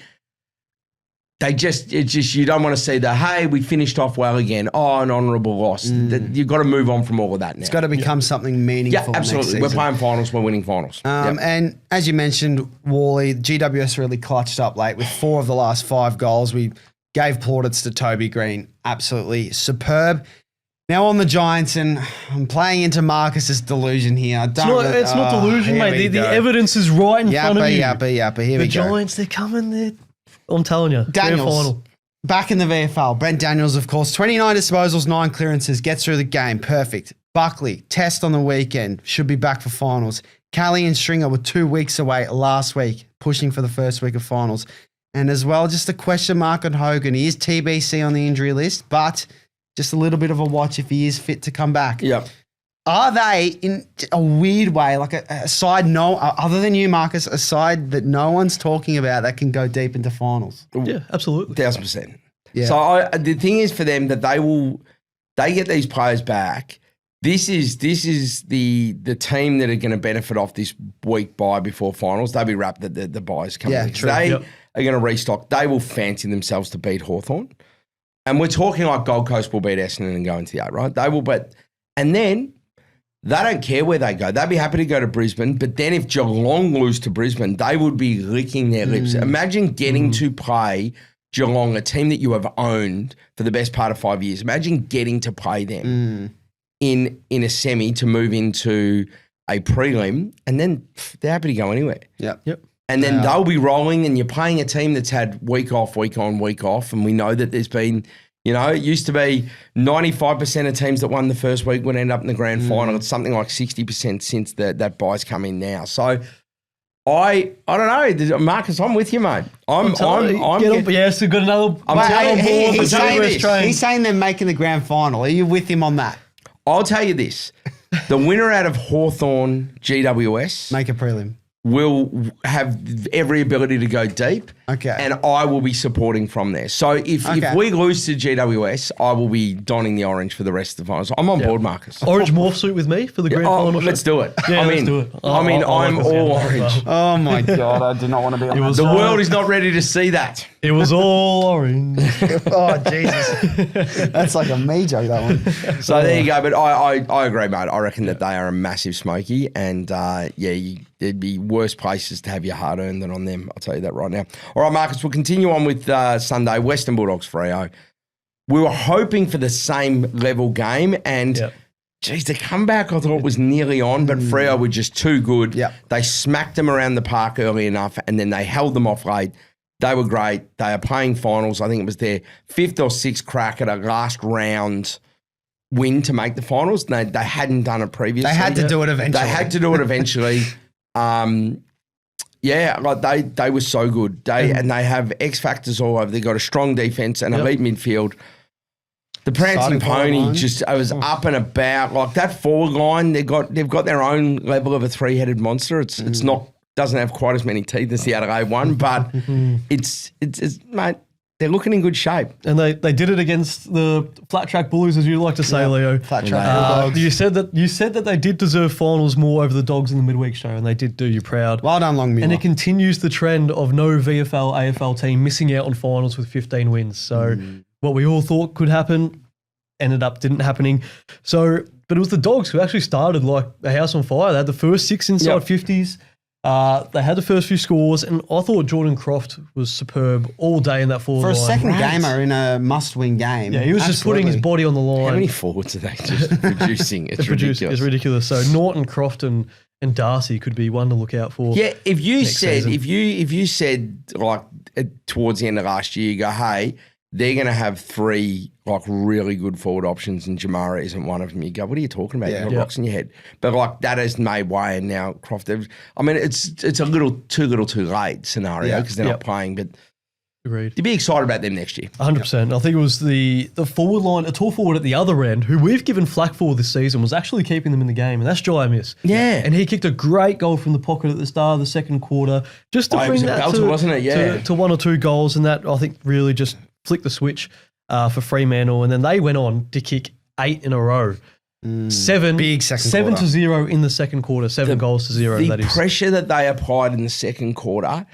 You don't want to see hey, we finished off well again. Oh, an honourable loss. You've got to move on from all of that now. It's got to become something meaningful. Yeah, absolutely. We're playing finals. We're winning finals. And as you mentioned, Wally, GWS really clutched up late with 4 of the last 5 goals. We gave plaudits to Toby Greene. Absolutely superb. Now on the Giants, and I'm playing into Marcus's delusion here. It's not delusion, mate. The evidence is right in front of you. Yappa. Here we go. The Giants, they're coming there. I'm telling you. Daniels, back in the VFL. Brent Daniels, of course, 29 disposals, 9 clearances, gets through the game. Perfect. Buckley, test on the weekend, should be back for finals. Callie and Stringer were 2 weeks away last week, pushing for the first week of finals. And as well, just a question mark on Hogan. He is TBC on the injury list, but just a little bit of a watch if he is fit to come back. Yep. Are they, in a weird way, like a side other than you, Marcus, a side that no one's talking about that can go deep into finals? Yeah, absolutely. 1,000%. Yeah. So the thing is for them that they get these players back. This is the team that are going to benefit off this week bye before finals. They'll be wrapped that the byes coming. Yeah, in. true. They are going to restock. They will fancy themselves to beat Hawthorn. And we're talking like Gold Coast will beat Essendon and go into the 8, right? They will beat. And then they don't care where they go. They'd be happy to go to Brisbane. But then if Geelong lose to Brisbane, they would be licking their lips. Imagine getting to play Geelong, a team that you have owned for the best part of 5 years. Imagine getting to play them in a semi to move into a prelim, and then they're happy to go anywhere. Yep. And then they'll be rolling, and you're playing a team that's had week off, week on, week off. And we know that there's been, it used to be 95% of teams that won the first week would end up in the grand final. It's something like 60% since that bye's come in now. So I don't know, Marcus. I'm with you, mate. Yes, we've got another. He's saying they're making the grand final. Are you with him on that? I'll tell you this: the winner out of Hawthorn GWS make a prelim. Will have every ability to go deep. Okay. And I will be supporting from there. So if we lose to GWS, I will be donning the orange for the rest of the finals. I'm on board, Marcus. Orange morph suit with me for the grand final. Let's do it. Yeah, let's do it. I'm all orange. Oh, my God. I do not want to be on that. The world is not ready to see that. It was all orange. Oh, Jesus. That's like a me joke, that one. So there you go. But I agree, mate. I reckon that they are a massive smoky. And, there'd be worse places to have your hard earned than on them. I'll tell you that right now. All right, Marcus, we'll continue on with Sunday, Western Bulldogs Freo. We were hoping for the same level game, and geez, the comeback I thought was nearly on, but Freo were just too good. Yep. They smacked them around the park early enough, and then they held them off late. They were great. They are playing finals. I think it was their 5th or 6th crack at a last round win to make the finals. They hadn't done it previously. They had to do it eventually. They were so good. And they have X factors all over. They got a strong defense and elite midfield. The prancing pony I was up and about. Like that forward line, they've got their own level of a 3-headed monster. It's doesn't have quite as many teeth as the Adelaide one, but it's mate. They're looking in good shape. And they did it against the flat track bullies, as you like to say, Leo. Flat track Bulldogs. You said that they did deserve finals more over the Dogs in the midweek show, and they did do you proud. Well done, Longmuir. And it continues the trend of no VFL, AFL team missing out on finals with 15 wins. So what we all thought could happen ended up didn't happening. So, but it was the Dogs who actually started like a house on fire. They had the first 6 inside 50s. They had the first few scores, and I thought Jordan Croft was superb all day in that forward line. For a second gamer in a must-win game. Yeah, he was just putting his body on the line. How many forwards are they just producing? It's ridiculous. It's ridiculous. So Norton, Croft, and Darcy could be one to look out for. Yeah, if you said like towards the end of last year, you go, hey, they're going to have 3 like really good forward options, and Jamara isn't one of them. You go, what are you talking about? You've got rocks in your head. But like that has made way, and now Croft. I mean, it's a little too late scenario because they're not playing. But Agreed. You'd be excited about them next year. 100%. I think it was the forward line, a tall forward at the other end, who we've given flack for this season, was actually keeping them in the game, and that's Jai Miss. Yeah. And he kicked a great goal from the pocket at the start of the second quarter, just to bring that belter, wasn't it? Yeah. to 1 or 2 goals, and that, I think, really just flicked the switch for Fremantle, and then they went on to kick 8 in a row. 7 Big second 7 quarter. to 0 in the second quarter, 7 goals to 0, The that is. pressure that they applied in the second quarter,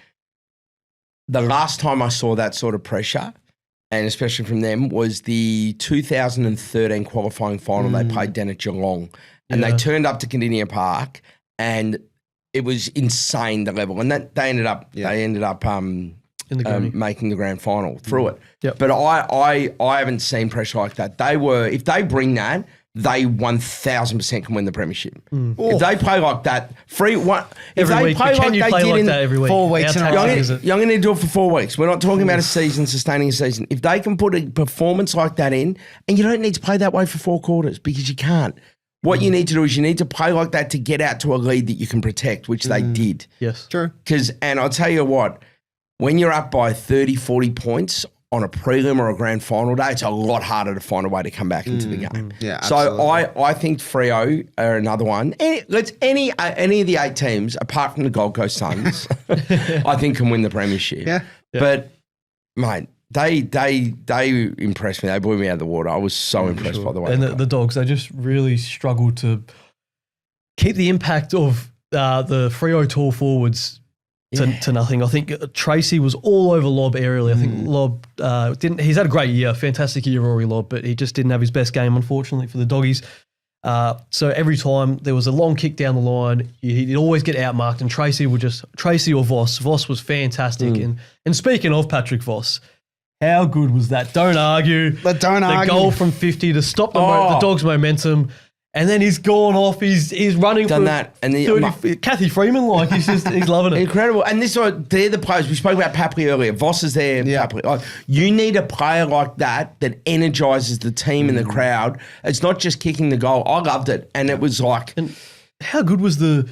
the last time I saw that sort of pressure, and especially from them, was the 2013 qualifying final they played down at Geelong. And they turned up to Kardinia Park, and it was insane, the level. And that they ended up making the grand final through it. Yep. But I haven't seen pressure like that. If they bring that, they 1,000% can win the premiership. If they play like that, Every week. Can you play like that every week? 4 weeks in a row. You're going to do it for 4 weeks. We're not talking about a season, sustaining a season. If they can put a performance like that in, and you don't need to play that way for 4 quarters because you can't. What you need to do is you need to play like that to get out to a lead that you can protect, which they did. Yes. True. And I'll tell you what, when you're up by 30, 40 points on a prelim or a grand final day, it's a lot harder to find a way to come back into the game. Yeah, so absolutely. I think Freo are another one. Any of the 8 teams, apart from the Gold Coast Suns, I think can win the premiership. Yeah. But, mate, they impressed me. They blew me out of the water. I was so impressed by the way. And they the Dogs, they just really struggled to keep the impact of the Freo tall forwards to nothing. I think Tracy was all over Lobb aerially. I think Lobb he's had a great year, fantastic year, Rory Lobb, but he just didn't have his best game, unfortunately, for the Doggies. So every time there was a long kick down the line, he'd always get outmarked, and Tracy or Voss. Voss was fantastic. And speaking of Patrick Voss, how good was that? Don't argue. But don't argue. The goal from 50 to stop the Dogs' momentum. And then he's gone off. He's running Done for that. And 30, Kathy Freeman, he's loving it. Incredible. And they're the players. We spoke about Papley earlier. Voss is there. Yeah. Papley. You need a player like that energizes the team and the crowd. It's not just kicking the goal. I loved it. And it was like... And how good was the...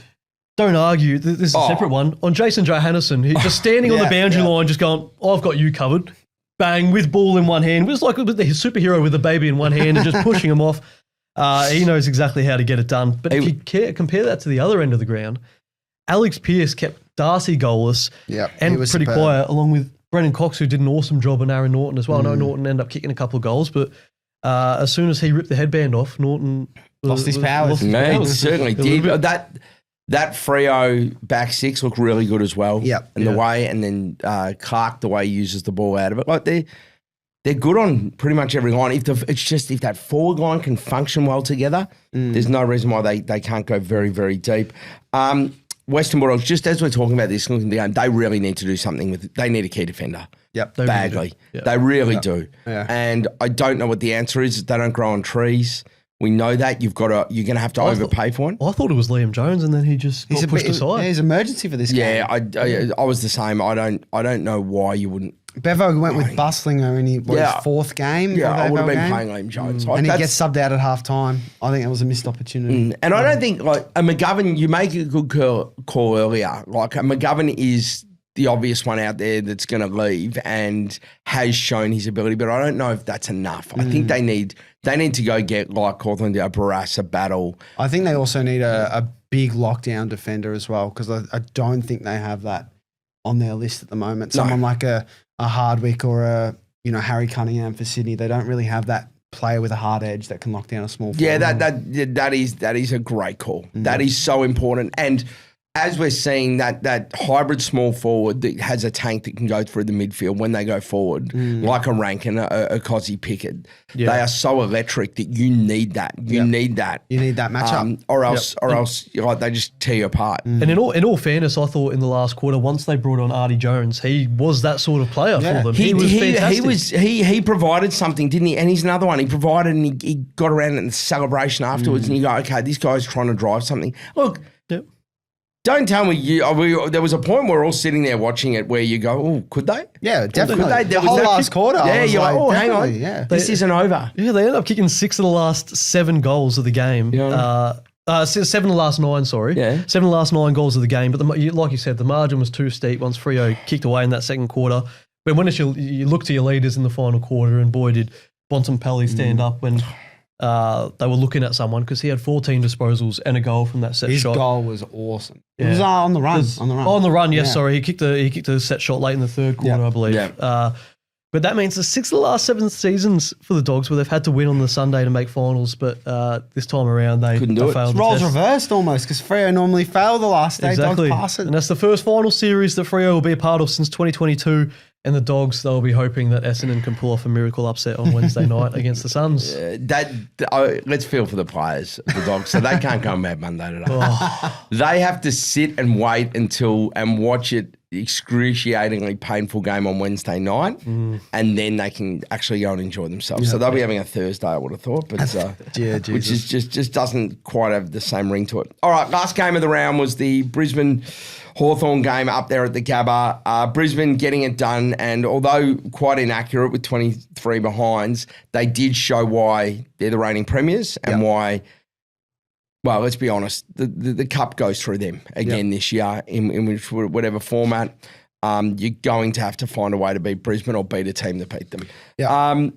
Don't argue. This is a separate one. On Jason Johannesson, he's just standing on the boundary line, just going, I've got you covered. Bang, with ball in one hand. It was like the superhero with a baby in one hand and just pushing him off. He knows exactly how to get it done. But if you compare that to the other end of the ground, Alex Pearce kept Darcy goalless and pretty superb. quiet, along with Brendan Cox, who did an awesome job, and Aaron Norton as well. I know Norton ended up kicking a couple of goals, but as soon as he ripped the headband off, Norton Lost his powers. No, he certainly did. That Freo back six looked really good as well. Yep. And the way, and then Clark, the way he uses the ball out of it. Like they're good on pretty much every line. If that forward line can function well together, there's no reason why they can't go very, very deep. Western Bulldogs, just as we're talking about this, looking at the game, they really need to do something with it. They need a key defender. Yep. Badly. They really do. Yeah. And I don't know what the answer is. They don't grow on trees. We know that. You're going to have to overpay for one. I thought it was Liam Jones, and then he just got pushed aside. He's emergency for this game. Yeah, I was the same. I don't know why you wouldn't. Bevo went with Bustlinger in his fourth game. Yeah, I would have been game. playing Liam Jones. And he gets subbed out at half time. I think that was a missed opportunity. And I don't think, like, a McGovern, you make a good call earlier. Like, a McGovern is the obvious one out there that's going to leave and has shown his ability, but I don't know if that's enough. I think they need to go get, like Hawthorn, a Barras, a Battle. I think they also need a big lockdown defender as well, because I don't think they have that on their list at the moment. Someone like a Hardwick or a Harry Cunningham for Sydney, they don't really have that player with a hard edge that can lock down a small forward. Yeah, that is a great call. That is so important. And as we're seeing that hybrid small forward that has a tank that can go through the midfield when they go forward, like a Rankin, a Cozzy Pickett, they are so electric that you need that. You need that. You need that matchup. Or else like they just tear you apart. And in all fairness, I thought in the last quarter, once they brought on Artie Jones, he was that sort of player for them. He was fantastic. He provided something, didn't he? And he's another one. He provided and he got around in the celebration afterwards, and you go, okay, this guy's trying to drive something. Look. Don't tell me there was a point where we're all sitting there watching it where you go, oh, could they? Yeah, definitely. Could they? The whole last quarter. Yeah, you're like, oh, hang on. Yeah. This isn't over. Yeah, they ended up kicking 6 of the last 7 goals of the game. Yeah. 7 of the last 9, sorry. Yeah. 7 of the last 9 goals of the game. But like you said, the margin was too steep once Freo kicked away in that second quarter. But when you look to your leaders in the final quarter, and boy, did Bontempelli stand up when they were looking at someone, because he had 14 disposals and a goal from that set His shot. goal was awesome. It Yeah. was on the run. On the run, yes, Yeah. sorry. He kicked a set shot late in the third quarter, I believe. Yeah. But that means the 6 of the last 7 seasons for the Dogs where they've had to win on the Sunday to make finals, but this time around they Couldn't do it. failed the Roles test. reversed almost, because Freo normally fail the last day. Exactly. Dogs pass it. And that's the first final series that Freo will be a part of since 2022. And the Dogs, they'll be hoping that Essendon can pull off a miracle upset on Wednesday night against the Suns. Let's feel for the players, the Dogs. So they can't come back Monday today. They have to sit and wait and watch it excruciatingly painful game on Wednesday night, and then they can actually go and enjoy themselves. So they'll be having a Thursday, I would have thought, but which is just doesn't quite have the same ring to it. All right, last game of the round was the Brisbane Hawthorn game up there at the Gabba. Brisbane getting it done, and although quite inaccurate with 23 behinds, they did show why they're the reigning premiers and why. Well, let's be honest. The cup goes through them again this year in which whatever format. You're going to have to find a way to beat Brisbane or beat a team that beat them. Yeah.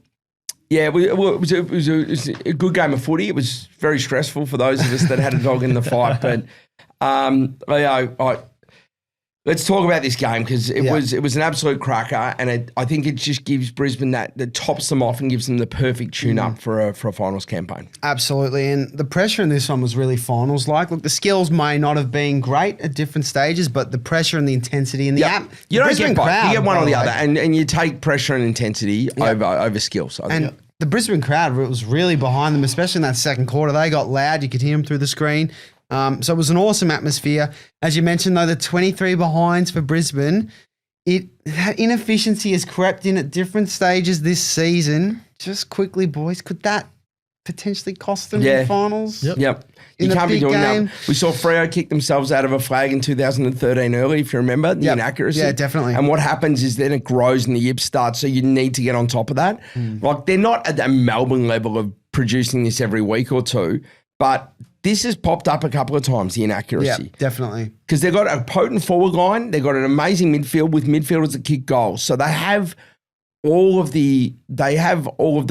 It was a good game of footy. It was very stressful for those of us that had a dog in the fight. But Leo, let's talk about this game, because it was an absolute cracker, and I think it just gives Brisbane that tops them off and gives them the perfect tune-up for a finals campaign. Absolutely, and the pressure in this one was really finals-like. Look, the skills may not have been great at different stages, but the pressure and the intensity and the You don't Brisbane get both. crowd, You get one by or the way. other, and you take pressure and intensity over skills. I think. And the Brisbane crowd was really behind them, especially in that second quarter. They got loud. You could hear them through the screen. So it was an awesome atmosphere. As you mentioned, though, the 23 behinds for Brisbane, that inefficiency has crept in at different stages this season. Just quickly, boys, could that potentially cost them in finals? Yep. In You a can't be big doing game. that. We saw Freo kick themselves out of a flag in 2013 early, if you remember, the inaccuracy. Yeah, definitely. And what happens is then it grows and the yips start, so you need to get on top of that. Like, they're not at that Melbourne level of producing this every week or two, but this has popped up a couple of times, the inaccuracy. Yeah, definitely. Because they've got a potent forward line. They've got an amazing midfield with midfielders that kick goals. So they have all of the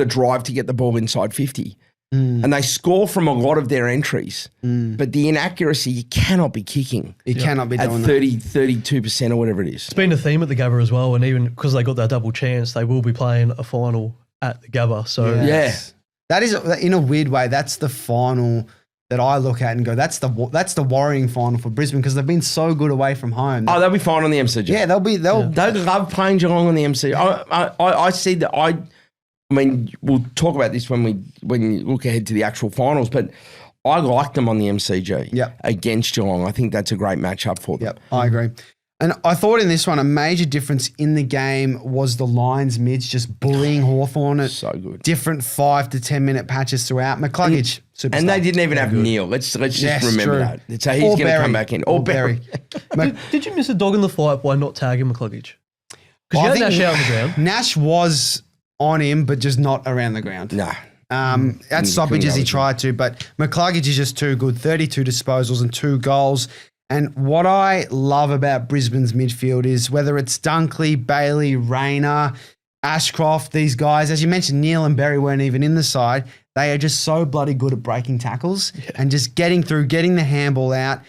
drive to get the ball inside 50. And they score from a lot of their entries. But the inaccuracy, you cannot be kicking. You cannot be at doing 32% or whatever it is. It's been a theme at the Gabba as well, and even because they got that double chance, they will be playing a final at the Gabba. So that. That is, in a weird way, that's the final that I look at and go, that's the worrying final for Brisbane, because they've been so good away from home. Oh, they'll be fine on the MCG. Yeah, They love playing Geelong on the MCG. I see that. I mean, we'll talk about this when you look ahead to the actual finals, but I like them on the MCG against Geelong. I think that's a great matchup for them. Yep, I agree. And I thought in this one, a major difference in the game was the Lions mids just bullying Hawthorn at So good. different 5 to 10 minute patches throughout. McCluggage, superstar. And they didn't even have Neil. Let's just remember true. that. So he's going to come back in. Or Barry. Did you miss a dog in the fight by not tagging McCluggage? Because you had Nash out on the ground. Nash was on him, but just not around the ground. Nah. At stoppages he go with tried to, but McCluggage is just too good. 32 disposals and 2 goals. And what I love about Brisbane's midfield is whether it's Dunkley, Bailey, Rayner, Ashcroft, these guys, as you mentioned, Neil and Berry weren't even in the side. They are just so bloody good at breaking tackles and just getting through, getting the handball out.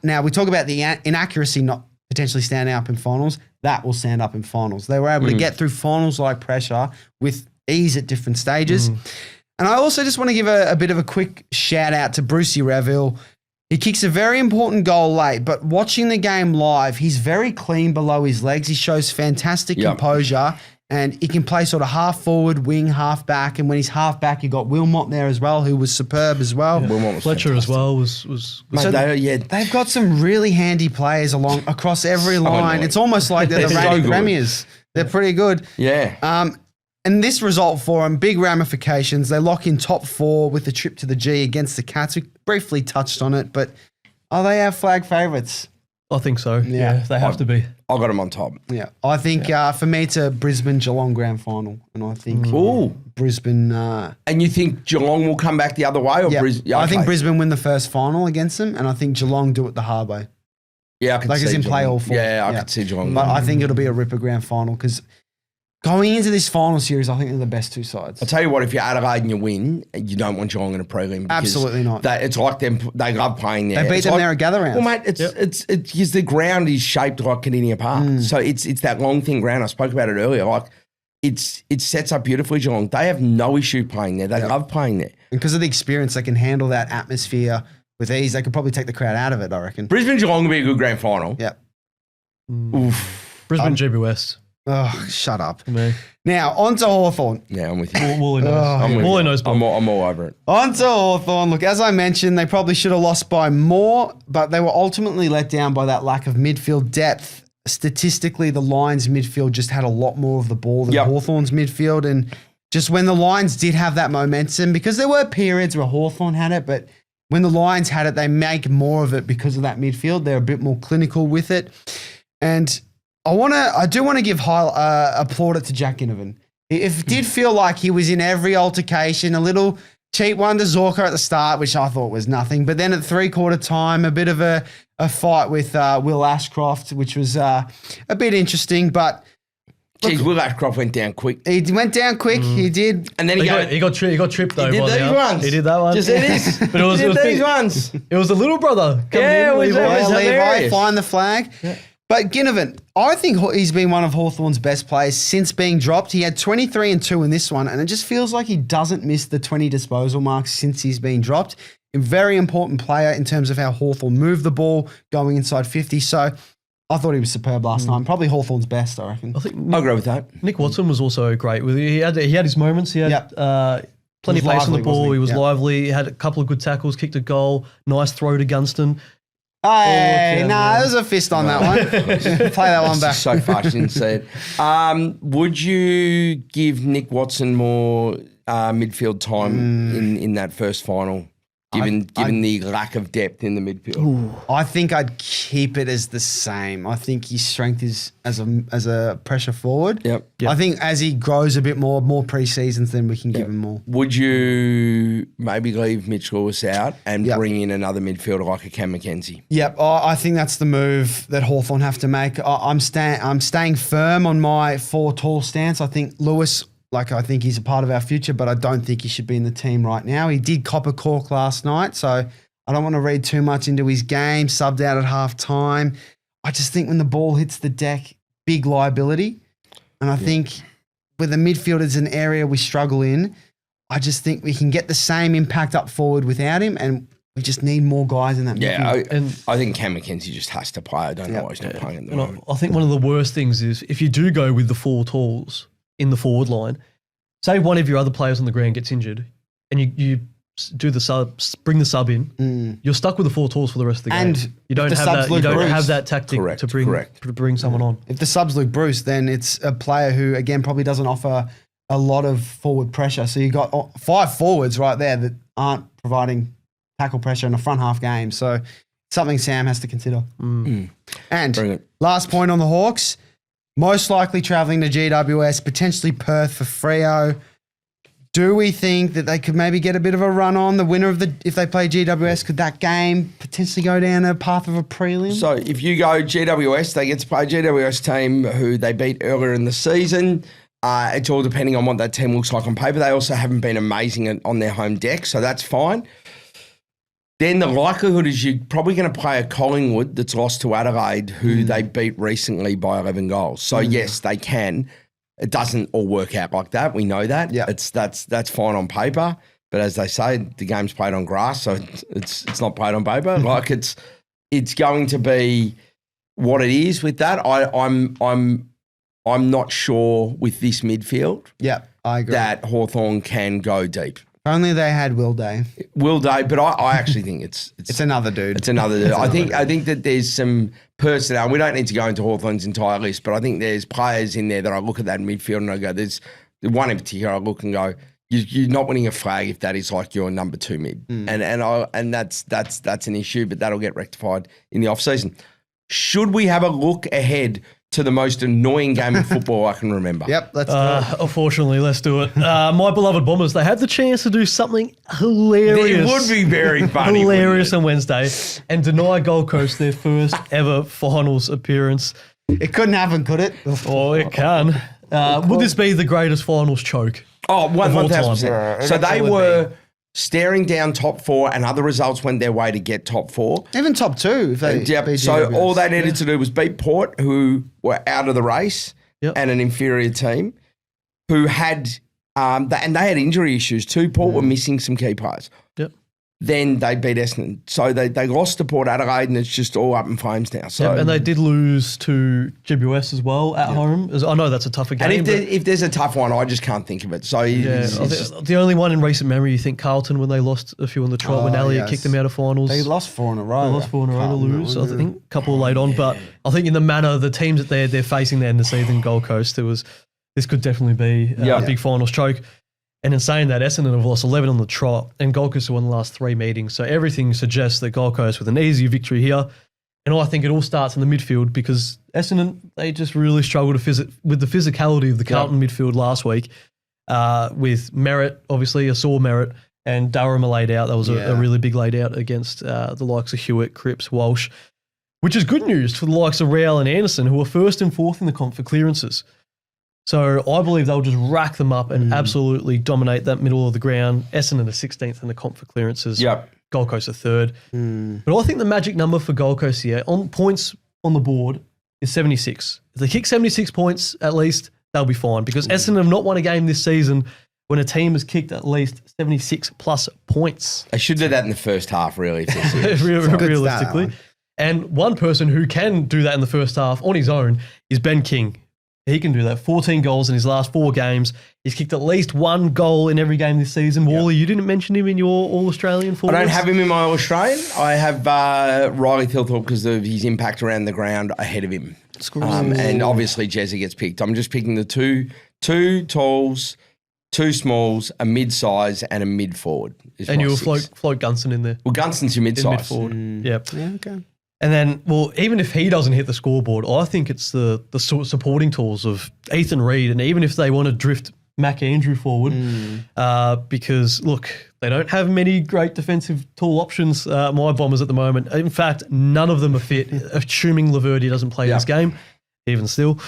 Now we talk about the inaccuracy not potentially standing up in finals. That will stand up in finals. They were able to get through finals-like pressure with ease at different stages. And I also just want to give a bit of a quick shout out to Brucey Reville. He kicks a very important goal late, but watching the game live, he's very clean below his legs. He shows fantastic composure, and he can play sort of half forward, wing, half back. And when he's half back, you got Wilmot there as well, who was superb as well. Wilmot was Fletcher fantastic. as well was Mate, They've got some really handy players across every line. annoying. It's almost like they're the They're so reigning good. premiers. They're pretty good. Yeah. And this result for them, big ramifications. They lock in top 4 with the trip to the G against the Cats. We briefly touched on it, but are they our flag favourites? I think so. Yeah, they have to be. I got them on top. Yeah. I think for me it's a Brisbane-Geelong grand final. And I think Ooh. Brisbane... And you think Geelong will come back the other way? Or yeah, Brisbane? I think Brisbane win the first final against them, and I think Geelong do it the hard way. Yeah, I could Like, see as in play Geelong. all four. Yeah, I could see Geelong. But I think it'll be a ripper grand final because going into this final series, I think they're the best two sides. I'll tell you what, if you're Adelaide and you win, you don't want Geelong in a prelim. Because Absolutely not. It's like them. They love playing there. They beat It's them like, there at gather rounds. Well, mate, it's because the ground is shaped like Canadian Park. So it's that long, thin ground. I spoke about it earlier. Like, it sets up beautifully, Geelong. They have no issue playing there. They love playing there. And because of the experience, they can handle that atmosphere with ease. They could probably take the crowd out of it, I reckon. Brisbane Geelong will be a good grand final. Yeah. Oof. Brisbane GWS. Oh, shut up. For me. Now, on to Hawthorn. Yeah, I'm with you. Wally knows. I'm with Wally you. knows. I'm all over it. On to Hawthorn. Look, as I mentioned, they probably should have lost by more, but they were ultimately let down by that lack of midfield depth. Statistically, the Lions midfield just had a lot more of the ball than Hawthorn's midfield. And just when the Lions did have that momentum, because there were periods where Hawthorn had it, but when the Lions had it, they make more of it because of that midfield. They're a bit more clinical with it. And I do want to give applaud to Jack Ginnivan. It did feel like he was in every altercation, a little cheap one to Zorka at the start, which I thought was nothing. But then at 3/4 time, a bit of a fight with Will Ashcroft, which was a bit interesting. But Geez, Will Ashcroft went down quick. he went down quick. He did. And then He got tripped though. He did these ones. He did that one. Just it is. But it was these ones. It was the little brother. Coming Yeah, in, it was- Levi. it was Levi hilarious. flying the flag. Yeah. But Ginnivan, I think he's been one of Hawthorn's best players since being dropped. He had 23 and 2 in this one, and it just feels like he doesn't miss the 20 disposal marks since he's been dropped. A very important player in terms of how Hawthorn moved the ball, going inside 50. So I thought he was superb last night. Probably Hawthorn's best, I reckon. I think I agree with that. Nick Watson was also great. He had his moments. He had plenty of He was pace on the lively, ball. wasn't he? He was Yeah. lively. He had a couple of good tackles, kicked a goal, nice throw to Gunston. Hey, yeah, nah, yeah. there's a fist on that one. Play that one back. So far, she didn't see it. Would you give Nick Watson more midfield time in that first final, given the lack of depth in the midfield? I think I'd keep it as the same. I think his strength is as a pressure forward. Yep. I think as he grows a bit more pre-seasons, then we can give him more. Would you maybe leave Mitch Lewis out and bring in another midfielder like a Cam McKenzie? Yep, I think that's the move that Hawthorn have to make. I'm staying firm on my 4 tall stance. I think Lewis, I think he's a part of our future, but I don't think he should be in the team right now. He did cop a cork last night, so I don't want to read too much into his game. Subbed out at half time. I just think when the ball hits the deck, big liability. And I think with the midfield is an area we struggle in. I just think we can get the same impact up forward without him, and we just need more guys in that midfield. Yeah, I think Cam McKenzie just has to play. I don't know why he's not playing at the moment. I think one of the worst things is if you do go with the 4 talls in the forward line, say one of your other players on the ground gets injured, and you do the bring the sub in, you're stuck with the 4 talls for the rest of the game. And you don't if the have sub's that. You Luke don't Bruce. have that tactic to bring someone on. If the sub's Luke Bruce, then it's a player who, again, probably doesn't offer a lot of forward pressure. So you got 5 forwards right there that aren't providing tackle pressure in a front half game. So something Sam has to consider. And Brilliant. last point on the Hawks, most likely travelling to GWS, potentially Perth for Freo. Do we think that they could maybe get a bit of a run on the winner of if they play GWS? Could that game potentially go down a path of a prelim? So if you go GWS, they get to play a GWS team who they beat earlier in the season. It's all depending on what that team looks like on paper. They also haven't been amazing on their home deck, so that's fine. Then the likelihood is you're probably going to play a Collingwood that's lost to Adelaide, who they beat recently by 11 goals. So yes, they can. It doesn't all work out like that. We know that. Yeah. That's fine on paper. But as they say, the game's played on grass, so it's not played on paper. Like it's going to be what it is with that. I'm not sure with this midfield Yeah, I agree. that Hawthorn can go deep. Only they had Will Day. Will they? But I actually think it's another dude. It's another dude. I think that there's some personnel. We don't need to go into Hawthorn's entire list, but I think there's players in there that I look at that midfield and I go, there's the one in particular I look and go, you're not winning a flag if that is like your number 2 mid. And that's an issue, but that'll get rectified in the off season. Should we have a look ahead to the most annoying game of football I can remember. Yep, let's do it. Unfortunately, let's do it. My beloved Bombers, they had the chance to do something hilarious. It would be very funny. Hilarious on Wednesday and deny Gold Coast their first ever finals appearance. It couldn't happen, could it? Oh, it can. Would this be the greatest finals choke? Oh, of all time? 1,000%. So they were staring down top four, and other results went their way to get top four. Even top two. If they beat So GWS. all they needed to do was beat Port, who were out of the race, and an inferior team, who had, and they had injury issues too. Port were missing some key players. Yep. Then they beat Essendon. So they lost to Port Adelaide, and it's just all up in flames now. So And they did lose to GWS as well at home. I know that's a tougher game. And if there's a tough one, I just can't think of it. So the only one in recent memory, you think Carlton when they lost a few on the trot when Elliott kicked them out of finals. They lost 4 in a row. They lost 4 in a row to lose. I think a couple late on, but I think in the manner the teams that they're facing there in the season, Gold Coast, this could definitely be a big finals choke. And in saying that, Essendon have lost 11 on the trot, and Gold Coast have won the last 3 meetings. So everything suggests that Gold Coast with an easy victory here. And I think it all starts in the midfield because Essendon, they just really struggled with the physicality of the Carlton midfield last week with Merritt, obviously, a sore Merritt, and Durham laid out. That was a really big laid out against the likes of Hewitt, Cripps, Walsh, which is good news for the likes of Real and Anderson, who are 1st and 4th in the comp for clearances. So I believe they'll just rack them up and absolutely dominate that middle of the ground. Essendon are 16th in the comp for clearances. Yep. Gold Coast are 3rd. But I think the magic number for Gold Coast here on points on the board is 76. If they kick 76 points at least, they'll be fine because Essendon have not won a game this season when a team has kicked at least 76 plus points. They should do that in the first half, really. If they're serious. Realistically. And one person who can do that in the first half on his own is Ben King. He can do that. 14 goals in his last 4 games. He's kicked at least 1 goal in every game this season. Wally, you didn't mention him in your All-Australian forwards? I don't have him in my All-Australian. I have Riley Thilthorpe because of his impact around the ground ahead of him. And obviously Jezza gets picked. I'm just picking the two talls, 2 smalls, a mid-size and a mid-forward. And you'll float Gunston in there. Well, Gunston's your mid-size. Mid-forward. Yep. Yeah, okay. And then, well, even if he doesn't hit the scoreboard, I think it's the supporting tools of Ethan Reid. And even if they want to drift Mac Andrew forward, because, look, they don't have many great defensive tool options, my Bombers at the moment. In fact, none of them are fit, assuming Laverty doesn't play this game, even still.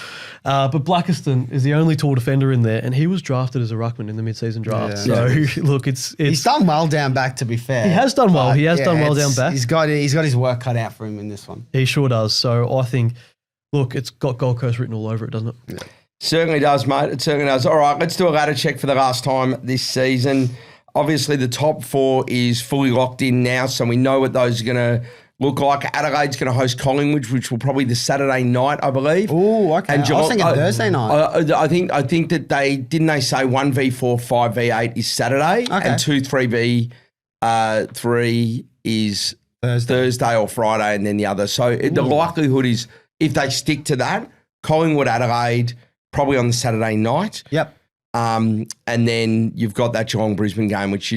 But Blackiston is the only tall defender in there, and he was drafted as a ruckman in the mid-season draft. So, look, it's he's done well down back, to be fair. He has done well. He has done well down back. He's got his work cut out for him in this one. He sure does. So I think, look, it's got Gold Coast written all over it, doesn't it? Yeah. Certainly does, mate. It certainly does. All right, let's do a ladder check for the last time this season. Obviously, the top 4 is fully locked in now, so we know what those are going to look like. Adelaide's going to host Collingwood, which will probably be the Saturday night, I believe. Oh, okay. And I was thinking Thursday night. I think that they say 1v4, 5v8 is Saturday, and 2-3v3 is Thursday or Friday, and then the other. So the likelihood is if they stick to that, Collingwood, Adelaide, probably on the Saturday night. Yep. And then you've got that Geelong Brisbane game, which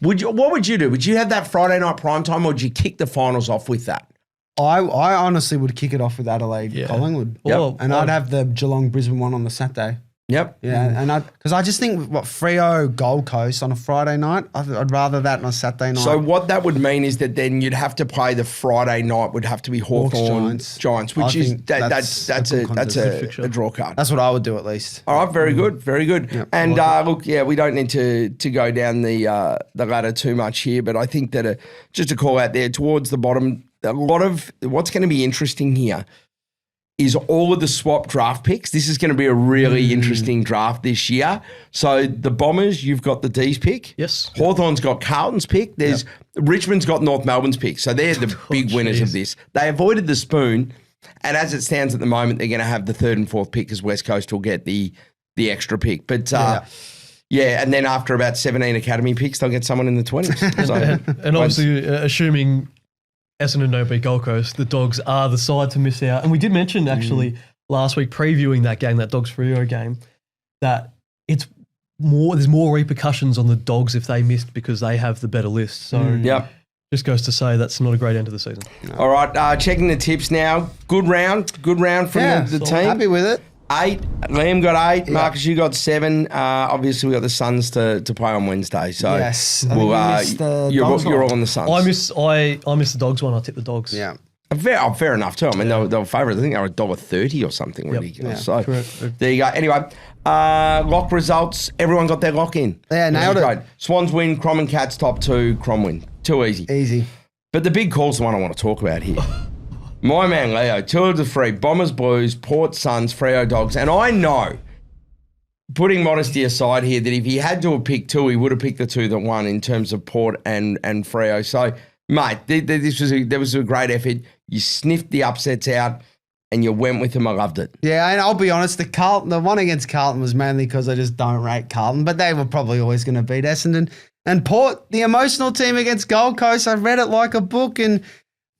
what would you do? Would you have that Friday night prime time, or would you kick the finals off with that? I honestly would kick it off with Adelaide Collingwood. Yep. And I'd have the Geelong Brisbane one on the Saturday. Yep. Yeah, and because I just think Freo Gold Coast on a Friday night, I'd rather that on a Saturday night. So what that would mean is that then you'd have to play the Friday night would have to be Hawthorn Giants, which is that's a draw card. That's what I would do at least. All right, very good, very good. Yep. And look, we don't need to go down the ladder too much here, but I think that just a call out there towards the bottom, a lot of what's going to be interesting here is all of the swap draft picks. This is going to be a really interesting draft this year. So the Bombers, you've got the D's pick. Yes. Hawthorn's got Carlton's pick. Richmond's got North Melbourne's pick. So they're the big winners of this. They avoided the spoon, and as it stands at the moment, they're going to have the 3rd and 4th pick because West Coast will get the extra pick. But and then after about 17 academy picks, they'll get someone in the 20s. So, and obviously, assuming Essendon don't beat Gold Coast, the Dogs are the side to miss out. And we did mention actually last week previewing that game, that Dogs Freo game, that there's more repercussions on the Dogs if they missed because they have the better list. So Just goes to say that's not a great end of the season. All right, checking the tips now. Good round from the team. Happy with it. 8. Liam got 8. Marcus, you got 7. Obviously, we got the Suns to play on Wednesday. So yes, you're all on the Suns. I missed the Dogs one. I tipped the Dogs. Yeah. Fair enough too. I mean, they were favourites. I think they were $1.30 or something ridiculous. Yeah, so correct. there you go. Anyway, lock results. Everyone got their lock in. Yeah, nailed it. Great. Swans win. Crom and Cats top 2. Crom win. Too easy. Easy. But the big call's the one I want to talk about here. My man Leo, 2 of the 3, Bombers, Blues, Port, Suns, Freo, Dogs. And I know, putting modesty aside here, that if he had to have picked 2, he would have picked the 2 that won in terms of Port and Freo. So, mate, there was a great effort. You sniffed the upsets out and you went with them. I loved it. Yeah, and I'll be honest, the one against Carlton was mainly because I just don't rate Carlton, but they were probably always going to beat Essendon. And Port, the emotional team against Gold Coast, I read it like a book, and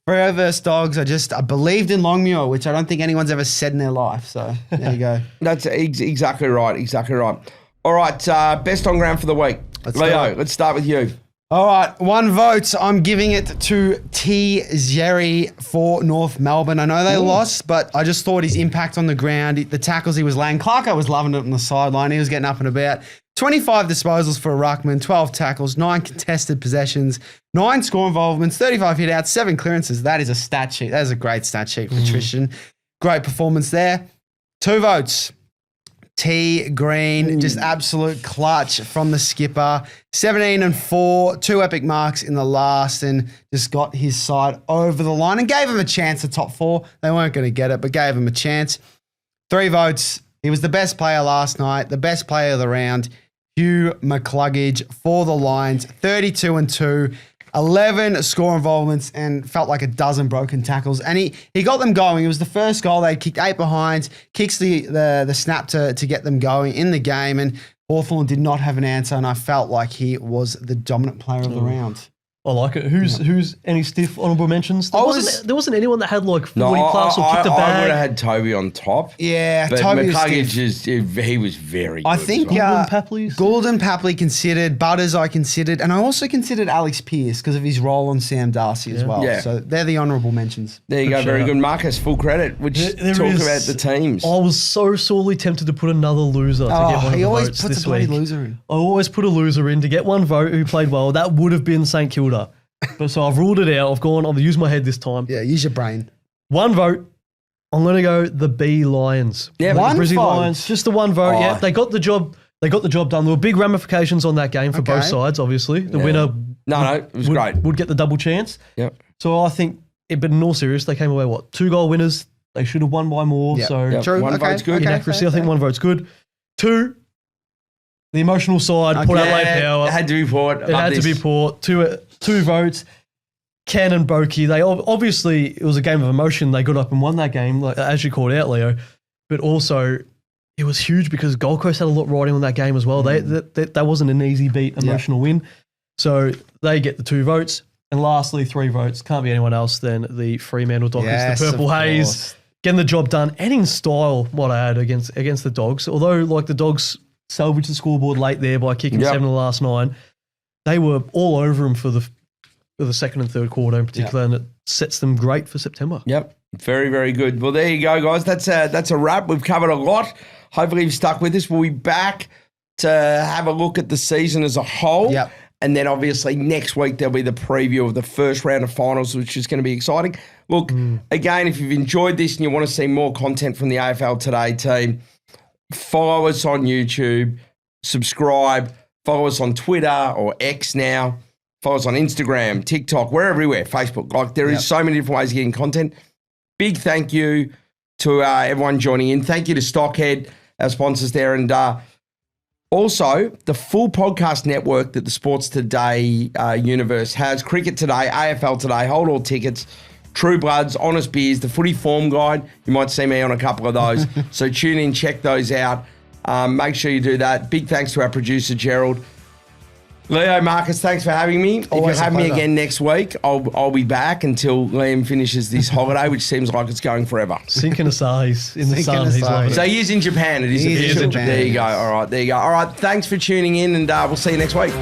Freo versus Dogs, I believed in Longmuir, which I don't think anyone's ever said in their life. So there you go. That's exactly right. Exactly right. All right, best on ground for the week. Leo, let's start with you. All right, 1 vote. I'm giving it to T. Zeri for North Melbourne. I know they lost, but I just thought his impact on the ground, the tackles he was laying. Clarko was loving it on the sideline. He was getting up and about. 25 disposals for a ruckman, 12 tackles, 9 contested possessions, 9 score involvements, 35 hit-outs, 7 clearances. That is a stat sheet. That is a great stat sheet for Tristan. Great performance there. 2 votes. T. Greene, just absolute clutch from the skipper. 17 and 4, 2 epic marks in the last, and just got his side over the line and gave him a chance at top 4. They weren't going to get it, but gave him a chance. 3 votes. He was the best player last night, the best player of the round. Hugh McCluggage for the Lions, 32 and 2, 11 score involvements, and felt like a dozen broken tackles. And he got them going. It was the first goal. They kicked 8 behind, kicks the snap to get them going in the game. And Hawthorn did not have an answer, and I felt like he was the dominant player of the round. I like it. Who's any stiff honourable mentions? There wasn't anyone that had like 40 plus or kicked a bag. I would have had Toby on top. Yeah, but Toby McCluggage he was very good. I think Goulden Papley considered, Butters I considered, and I also considered Alex Pearce because of his role on Sam Darcy as well. Yeah. So they're the honourable mentions. There you go, very good. Marcus, full credit. Which talk about the teams. I was so sorely tempted to put another loser to get one of the votes this week. He always puts a bloody loser in. I always put a loser in to get 1 vote who played well. That would have been St Kilda. But so I've ruled it out. I've used my head this time. Yeah, use your brain. 1 vote. I'm going to go the B Lions. Yeah, one Brisbane vote. Lions. Just the 1 vote. Yeah, they got the job. They got the job done. There were big ramifications on that game for both sides. Obviously, the winner. It was great. Would get the double chance. Yep. So I think, but in all serious, they came away 2-goal winners. They should have won by more. Yep. So True. 1 vote's good. Accuracy, I think 1 vote's good. 2. The emotional side, Port Adelaide Power. It had to be Port. It had to be Port. 2 votes. Ken and Boak, they obviously, it was a game of emotion. They got up and won that game, like, as you called out, Leo. But also, it was huge because Gold Coast had a lot riding on that game as well. That wasn't an easy beat, emotional win. So they get the 2 votes. And lastly, 3 votes. Can't be anyone else than the Fremantle Dockers, the Purple Haze. Getting the job done and in style, what I had against the Dogs. Although, like, the Dogs salvaged the scoreboard late there by kicking 7 in the last 9, they were all over them for the second and third quarter in particular, and it sets them great for September. Yep. Very, very good. Well, there you go, guys. That's a wrap. We've covered a lot. Hopefully you've stuck with us. We'll be back to have a look at the season as a whole. Yep. And then obviously next week there'll be the preview of the first round of finals, which is going to be exciting. Look, again, if you've enjoyed this and you want to see more content from the AFL Today team, follow us on YouTube, subscribe, follow us on Twitter or X now. Follow us on Instagram, TikTok, we're everywhere, Facebook. Like, there is so many different ways of getting content. Big thank you to everyone joining in. Thank you to Stockhead, our sponsors there. And also, the full podcast network that the Sports Today universe has. Cricket Today, AFL Today, Hold All Tickets, True Bloods, Honest Beers, the Footy Form Guide. You might see me on a couple of those. So tune in, check those out. Make sure you do that. Big thanks to our producer, Gerald. Leo, Marcus, thanks for having me. Always if you have me again next week, I'll be back until Liam finishes this holiday, which seems like it's going forever. Sinking a size in the sun. He's loving it. So he is in Japan. It is official. in Japan. There you go. All right, there you go. All right, thanks for tuning in, and we'll see you next week.